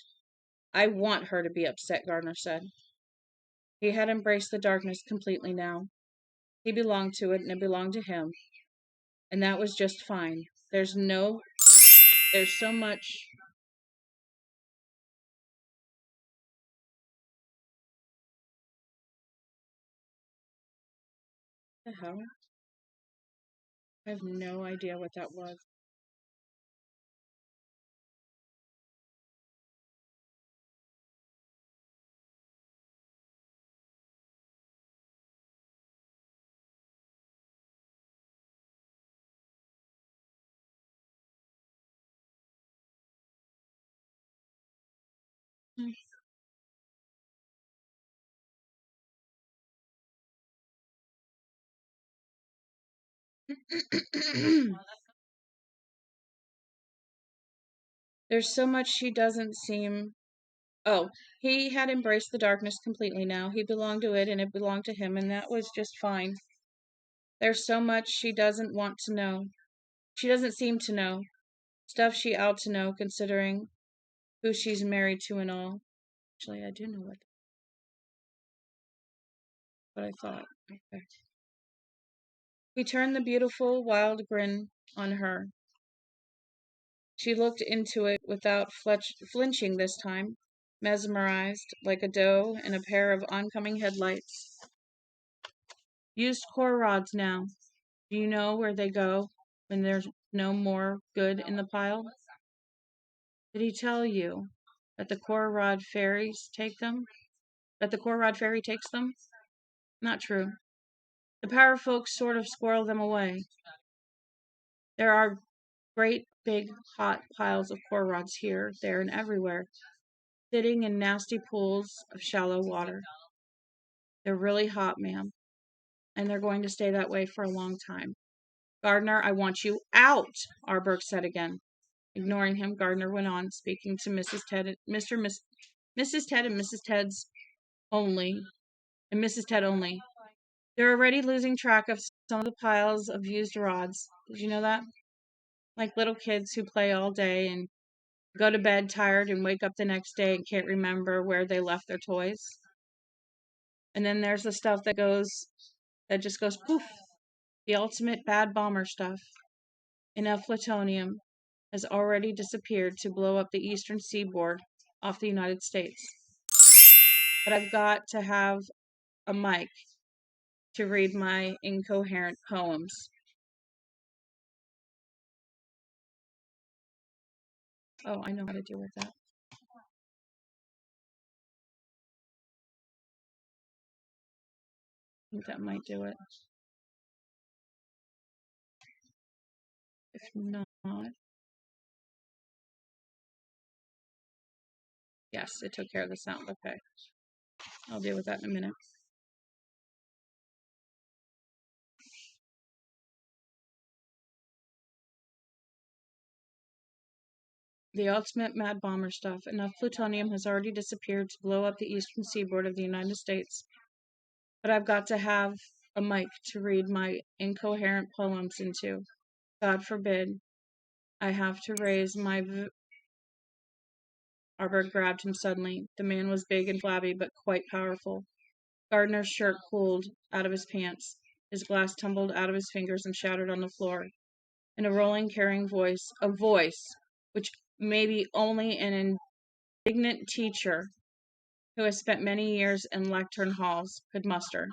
I want her to be upset, Gardner said. He had embraced the darkness completely now. He belonged to it, and it belonged to him. And that was just fine. There's so much... What the hell? I have no idea what that was. There's so much she doesn't seem... Oh, he had embraced the darkness completely now. He belonged to it, and it belonged to him, and that was just fine. There's so much she doesn't want to know. She doesn't seem to know. Stuff she ought to know, considering who she's married to and all. Actually, I do know what I thought. Okay. He turned the beautiful, wild grin on her. She looked into it without flinching this time, mesmerized like a doe in a pair of oncoming headlights. Used core rods now. Do you know where they go when there's no more good in the pile? Did he tell you that the core rod fairies take them? That the core rod fairy takes them? Not true. The power folks sort of squirrel them away. There are great big hot piles of core rods here, there, and everywhere, sitting in nasty pools of shallow water. They're really hot, ma'am, and they're going to stay that way for a long time. Gardner, I want you out, Arberg said again. Ignoring him, Gardner went on, speaking to Mrs. Ted, Mrs. Ted and Mrs. Ted's only, and Mrs. Ted only. They're already losing track of some of the piles of used rods. Did you know that? Like little kids who play all day and go to bed tired and wake up the next day and can't remember where they left their toys. And then there's the stuff that just goes poof. The ultimate bad bomber stuff. Enough plutonium has already disappeared to blow up the eastern seaboard off the United States. But I've got to have a mic to read my incoherent poems. Oh, I know how to deal with that. I think that might do it. If not, yes, it took care of the sound. Okay. I'll deal with that in a minute. The ultimate mad bomber stuff. Enough plutonium has already disappeared to blow up the eastern seaboard of the United States. But I've got to have a mic to read my incoherent poems into. God forbid I have to raise my Arberg grabbed him suddenly. The man was big and flabby, but quite powerful. Gardner's shirt cooled out of his pants. His glass tumbled out of his fingers and shattered on the floor. In a rolling, carrying voice, a voice which maybe only an indignant teacher who has spent many years in lectern halls could muster.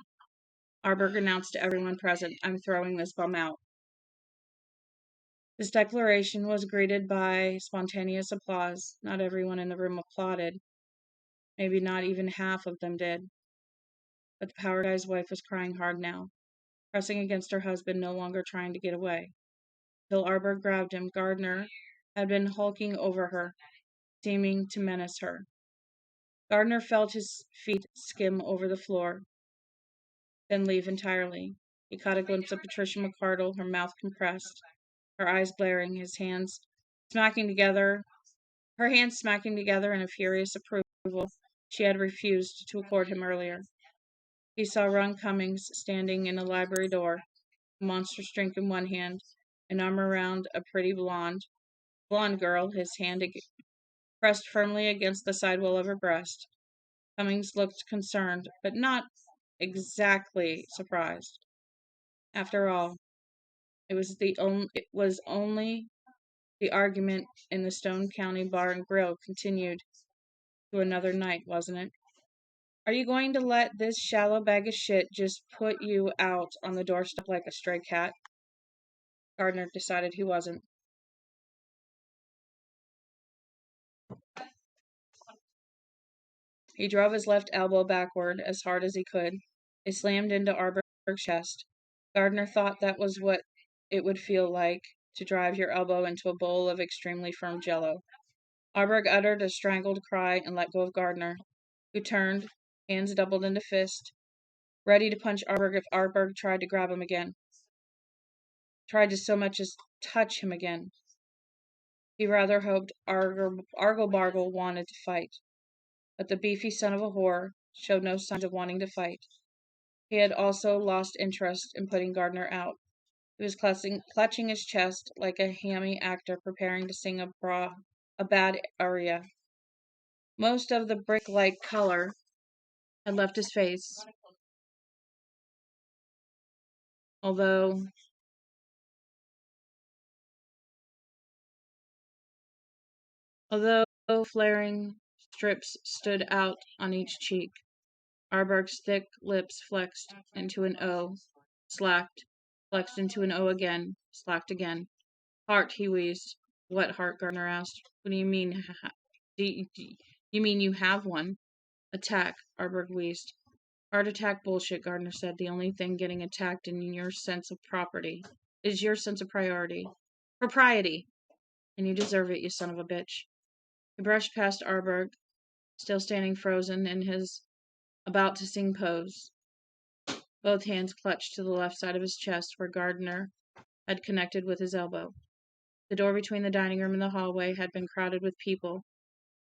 Arberg announced to everyone present, I'm throwing this bum out. This declaration was greeted by spontaneous applause. Not everyone in the room applauded. Maybe not even half of them did. But the power guy's wife was crying hard now, pressing against her husband, no longer trying to get away. Till Arberg grabbed him, Gardner had been hulking over her, seeming to menace her. Gardner felt his feet skim over the floor, then leave entirely. He caught a glimpse of Patricia McCardle, her mouth compressed, her eyes glaring, her hands smacking together in a furious approval she had refused to accord him earlier. He saw Ron Cummings standing in a library door, a monstrous drink in one hand, an arm around a pretty blonde girl, his hand pressed firmly against the sidewall of her breast. Cummings looked concerned, but not exactly surprised. After all, it was only the argument in the Stone County Bar and Grill continued to another night, wasn't it? Are you going to let this shallow bag of shit just put you out on the doorstep like a stray cat? Gardner decided he wasn't. He drove his left elbow backward as hard as he could. It slammed into Arberg's chest. Gardner thought that was what it would feel like to drive your elbow into a bowl of extremely firm jello. Arberg uttered a strangled cry and let go of Gardner, who turned, hands doubled into fist, ready to punch Arberg if Arberg tried to grab him again. Tried to so much as touch him again. He rather hoped Argle-Bargle wanted to fight. But the beefy son of a whore showed no signs of wanting to fight. He had also lost interest in putting Gardner out. He was clutching his chest like a hammy actor preparing to sing a bad aria. Most of the brick-like color had left his face, although flaring strips stood out on each cheek. Arberg's thick lips flexed into an O, slacked, flexed into an O again, slacked again. Heart, he wheezed. What heart? Gardner asked. What do you mean? You mean you have one? Attack, Arberg wheezed. Heart attack bullshit, Gardner said. The only thing getting attacked in your sense of property is your sense of propriety. And you deserve it, you son of a bitch. He brushed past Arberg, still standing frozen in his about-to-sing pose. Both hands clutched to the left side of his chest where Gardner had connected with his elbow. The door between the dining room and the hallway had been crowded with people.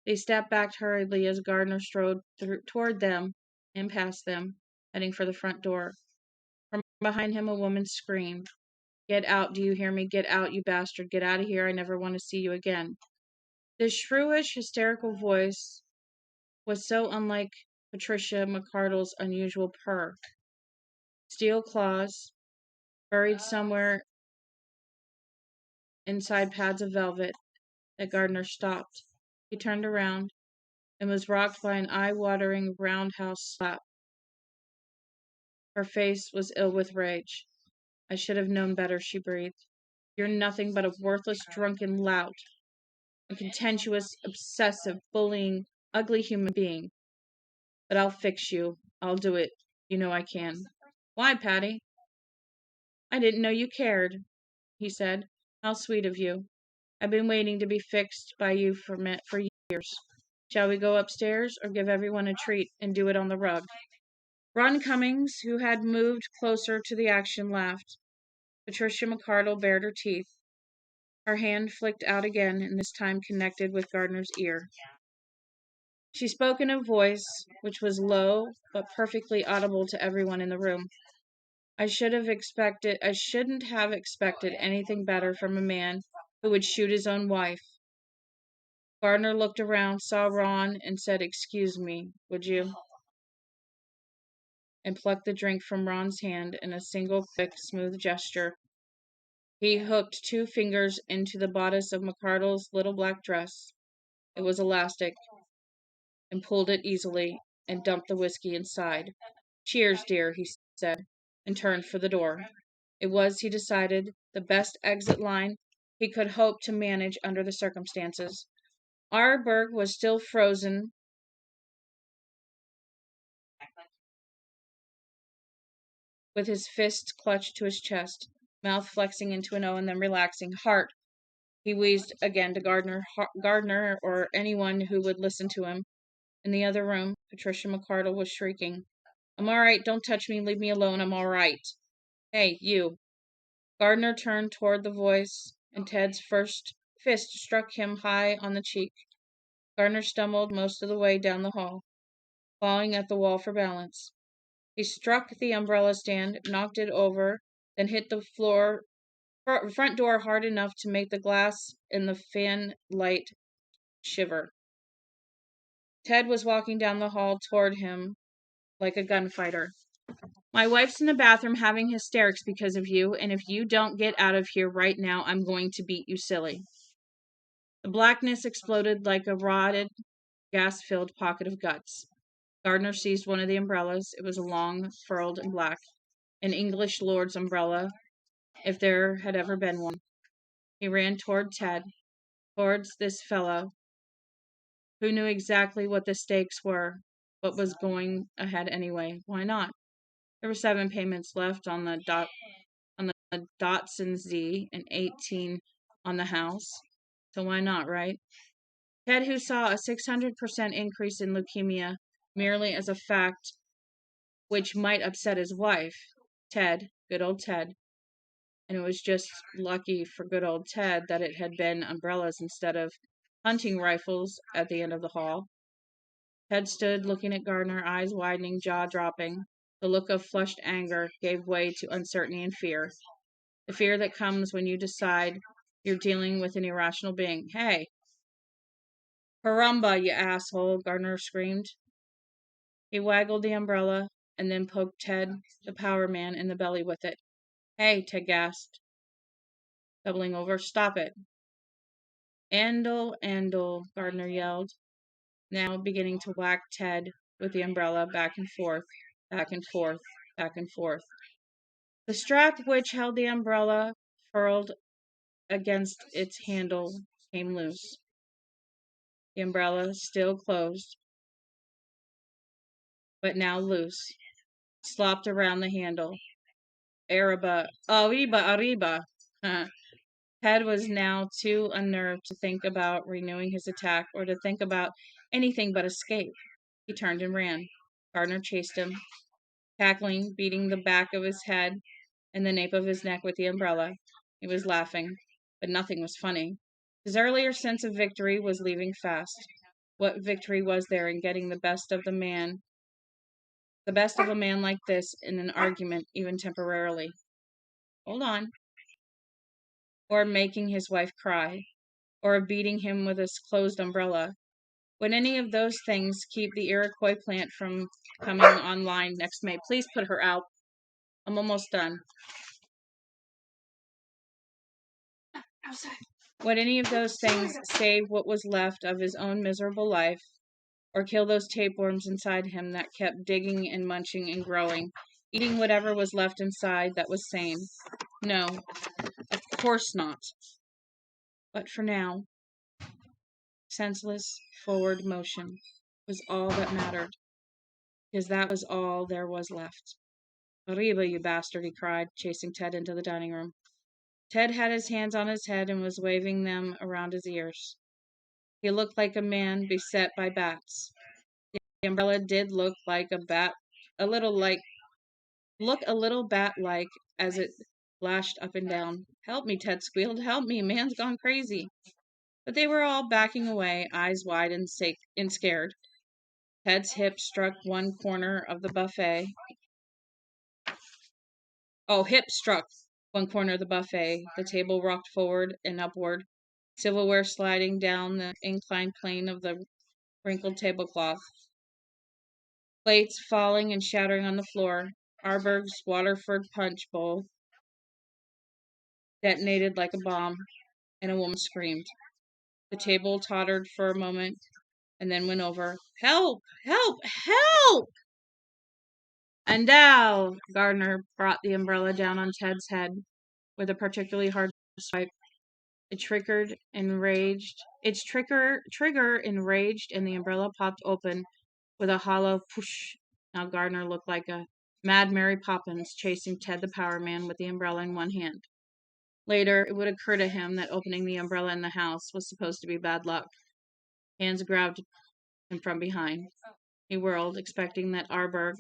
They stepped back hurriedly as Gardner strode toward them and past them, heading for the front door. From behind him, a woman screamed, "Get out, do you hear me? Get out, you bastard. Get out of here. I never want to see you again." The shrewish, hysterical voice was so unlike Patricia McCardle's unusual purr. Steel claws, buried somewhere inside pads of velvet, that Gardner stopped. He turned around and was rocked by an eye-watering roundhouse slap. Her face was ill with rage. "I should have known better," she breathed. "You're nothing but a worthless, drunken lout. A contentious, obsessive, bullying, ugly human being. But I'll fix you. I'll do it. You know I can." "Why, Patty?" "I didn't know you cared," he said. "How sweet of you. I've been waiting to be fixed by you for years. Shall we go upstairs, or give everyone a treat and do it on the rug?" Ron Cummings, who had moved closer to the action, laughed. Patricia McCardle bared her teeth. Her hand flicked out again, and this time connected with Gardner's ear. She spoke in a voice which was low but perfectly audible to everyone in the room. I shouldn't have expected anything better from a man who would shoot his own wife." Gardner looked around, saw Ron, and said, "Excuse me, would you?" and plucked the drink from Ron's hand in a single quick, smooth gesture. He hooked 2 fingers into the bodice of McCardle's little black dress. It was elastic, and pulled it easily, and dumped the whiskey inside. "Cheers, dear," he said, and turned for the door. It was, he decided, the best exit line he could hope to manage under the circumstances. Arberg was still frozen, with his fists clutched to his chest, mouth flexing into an O and then relaxing. "Heart," he wheezed again to Gardner, or anyone who would listen to him. In the other room, Patricia McCardle was shrieking, "I'm all right. Don't touch me. Leave me alone. I'm all right." "Hey, you." Gardner turned toward the voice, and Ted's first fist struck him high on the cheek. Gardner stumbled most of the way down the hall, clawing at the wall for balance. He struck the umbrella stand, knocked it over, then hit the front door hard enough to make the glass in the fan light shiver. Ted was walking down the hall toward him like a gunfighter. "My wife's in the bathroom having hysterics because of you, and if you don't get out of here right now, I'm going to beat you silly." The blackness exploded like a rotted, gas-filled pocket of guts. Gardner seized one of the umbrellas. It was long, furled, and black. An English lord's umbrella, if there had ever been one. He ran toward Ted, towards this fellow, who knew exactly what the stakes were, but was going ahead anyway. Why not? There were 7 payments left on the Datsun Z and 18 on the house. So why not, right? Ted, who saw a 600% increase in leukemia merely as a fact which might upset his wife. Ted, good old Ted. And it was just lucky for good old Ted that it had been umbrellas instead of hunting rifles at the end of the hall. Ted stood looking at Gardner, eyes widening, jaw dropping. The look of flushed anger gave way to uncertainty and fear. The fear that comes when you decide you're dealing with an irrational being. Hey, Harumba, you asshole, Gardner screamed. He waggled the umbrella and then poked Ted, the power man, in the belly with it. Hey, Ted gasped, doubling over. Stop it. Andle, Gardner yelled, now beginning to whack Ted with the umbrella back and forth, back and forth, back and forth. The strap which held the umbrella, furled against its handle, came loose. The umbrella, still closed, but now loose, slopped around the handle. Arriba. Ted was now too unnerved to think about renewing his attack or to think about anything but escape. He turned and ran. Gardner chased him, tackling, beating the back of his head and the nape of his neck with the umbrella. He was laughing, but nothing was funny. His earlier sense of victory was leaving fast. What victory was there in getting the best of a man like this in an argument, even temporarily? Hold on. Or making his wife cry, or beating him with a closed umbrella. Would any of those things keep the Iroquois plant from coming online next May? Please put her out. I'm almost done.
Outside.
Would any of those things save what was left of his own miserable life, or kill those tapeworms inside him that kept digging and munching and growing, eating whatever was left inside that was sane? No, of course not. But for now, senseless forward motion was all that mattered, because that was all there was left. Arriba, you bastard, he cried, chasing Ted into the dining room. Ted had his hands on his head and was waving them around his ears. He looked like a man beset by bats. The umbrella did look like a bat, a little bat-like as it lashed up and down. Help me, Ted squealed. Help me, man's gone crazy. But they were all backing away, eyes wide and scared. Ted's hip struck one corner of the buffet. Hip struck one corner of the buffet. The table rocked forward and upward, silverware sliding down the inclined plane of the wrinkled tablecloth. Plates falling and shattering on the floor. Arberg's Waterford punch bowl detonated like a bomb, and a woman screamed. The table tottered for a moment and then went over. Help! Help! Help! And now, Gardner brought the umbrella down on Ted's head with a particularly hard swipe. Its trigger enraged, and the umbrella popped open with a hollow push. Now Gardner looked like a mad Mary Poppins chasing Ted the Power Man with the umbrella in one hand. Later, it would occur to him that opening the umbrella in the house was supposed to be bad luck. Hands grabbed him from behind. He whirled, expecting that Arberg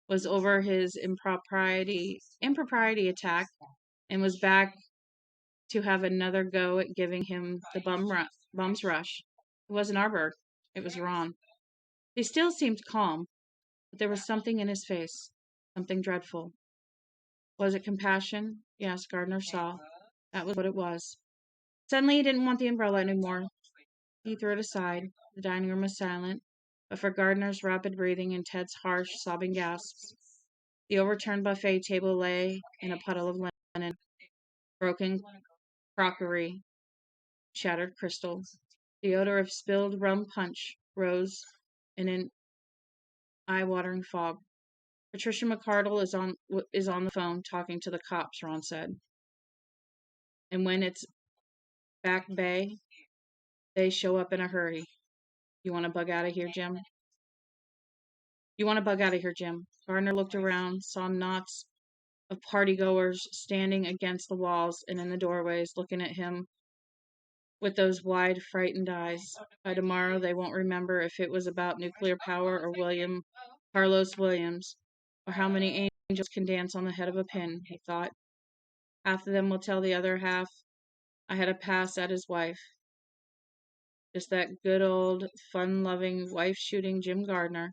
was over his impropriety attack and was back to have another go at giving him the bum's rush. It wasn't Arberg. It was Ron. He still seemed calm, but there was something in his face, something dreadful. Was it compassion? Yes, Gardner saw. That was what it was. Suddenly he didn't want the umbrella anymore. He threw it aside. The dining room was silent, but for Gardner's rapid breathing and Ted's harsh, sobbing gasps. The overturned buffet table lay in a puddle of linen, broken crockery, shattered crystal. The odor of spilled rum punch rose in an eye-watering fog. Patricia McCardle is on the phone talking to the cops, Ron said. And when it's Back Bay, they show up in a hurry. You want to bug out of here, Jim? Gardner looked around, saw knots of partygoers standing against the walls and in the doorways, looking at him with those wide, frightened eyes. By tomorrow, they won't remember if it was about nuclear power or Carlos Williams, or how many angels can dance on the head of a pin, he thought. Half of them will tell the other half I had a pass at his wife. Just that good old, fun-loving, wife-shooting Jim Gardner,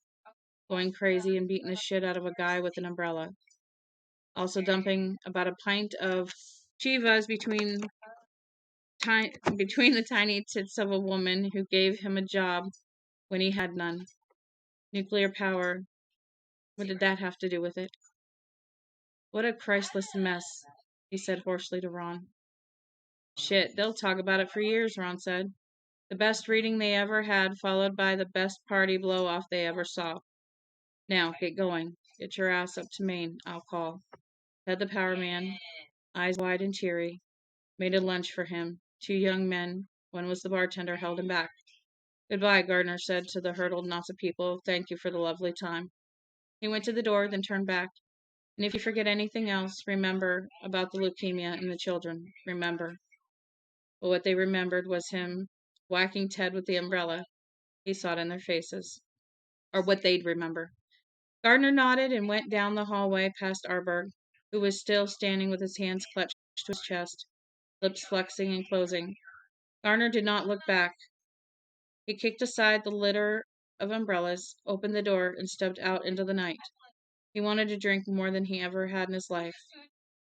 going crazy and beating the shit out of a guy with an umbrella. Also dumping about a pint of Chivas between the tiny tits of a woman who gave him a job when he had none. Nuclear power. What did that have to do with it? What a Christless mess, he said hoarsely to Ron. Shit, they'll talk about it for years, Ron said. The best reading they ever had, followed by the best party blow-off they ever saw. Now, get going. Get your ass up to Maine, I'll call. Said the power man, eyes wide and teary. Made a lunch for him. 2 young men, one was the bartender, held him back. Goodbye, Gardner said to the hurdled knots of people. Thank you for the lovely time. He went to the door, then turned back. And if you forget anything else, remember about the leukemia and the children. Remember. But what they remembered was him whacking Ted with the umbrella. He saw it in their faces. Or what they'd remember. Gardner nodded and went down the hallway past Arberg, who was still standing with his hands clutched to his chest, lips flexing and closing. Gardner did not look back. He kicked aside the litter of umbrellas, opened the door, and stepped out into the night. He wanted to drink more than he ever had in his life,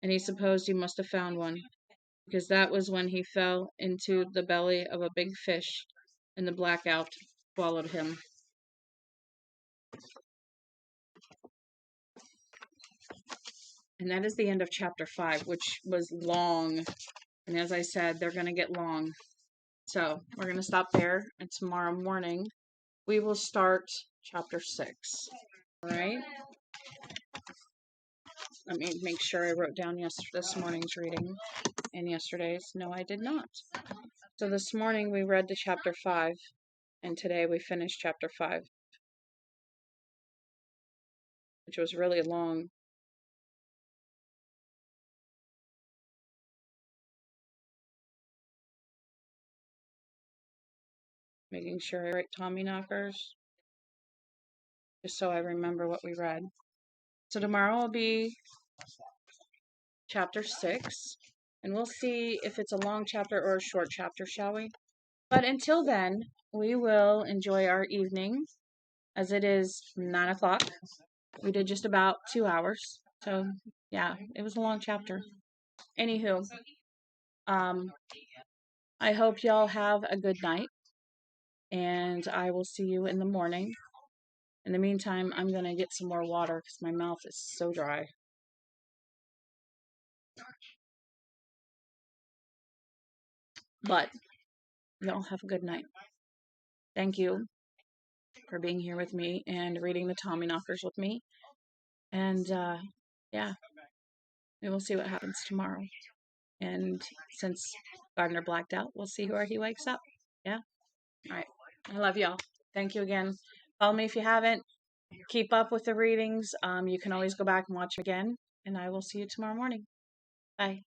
and he supposed he must have found one, because that was when he fell into the belly of a big fish, and the blackout swallowed him. And that is the end of chapter 5, which was long. And as I said, they're going to get long. So we're going to stop there. And tomorrow morning, we will start chapter 6. All right? Let me make sure I wrote down this morning's reading and yesterday's. No, I did not. So this morning we read to chapter 5. And today we finished chapter 5. Which was really long. Making sure I write Tommyknockers, just so I remember what we read. So tomorrow will be chapter 6, and we'll see if it's a long chapter or a short chapter, shall we? But until then, we will enjoy our evening, as it is 9 o'clock. We did just about 2 hours, so yeah, it was a long chapter. Anywho, I hope y'all have a good night. And I will see you in the morning. In the meantime, I'm going to get some more water because my mouth is so dry. But y'all have a good night. Thank you for being here with me and reading the Tommyknockers with me. And yeah, we will see what happens tomorrow. And since Gardner blacked out, we'll see where he wakes up. Yeah? All right. I love y'all. Thank you again. Follow me if you haven't. Keep up with the readings. You can always go back and watch them again. And I will see you tomorrow morning. Bye.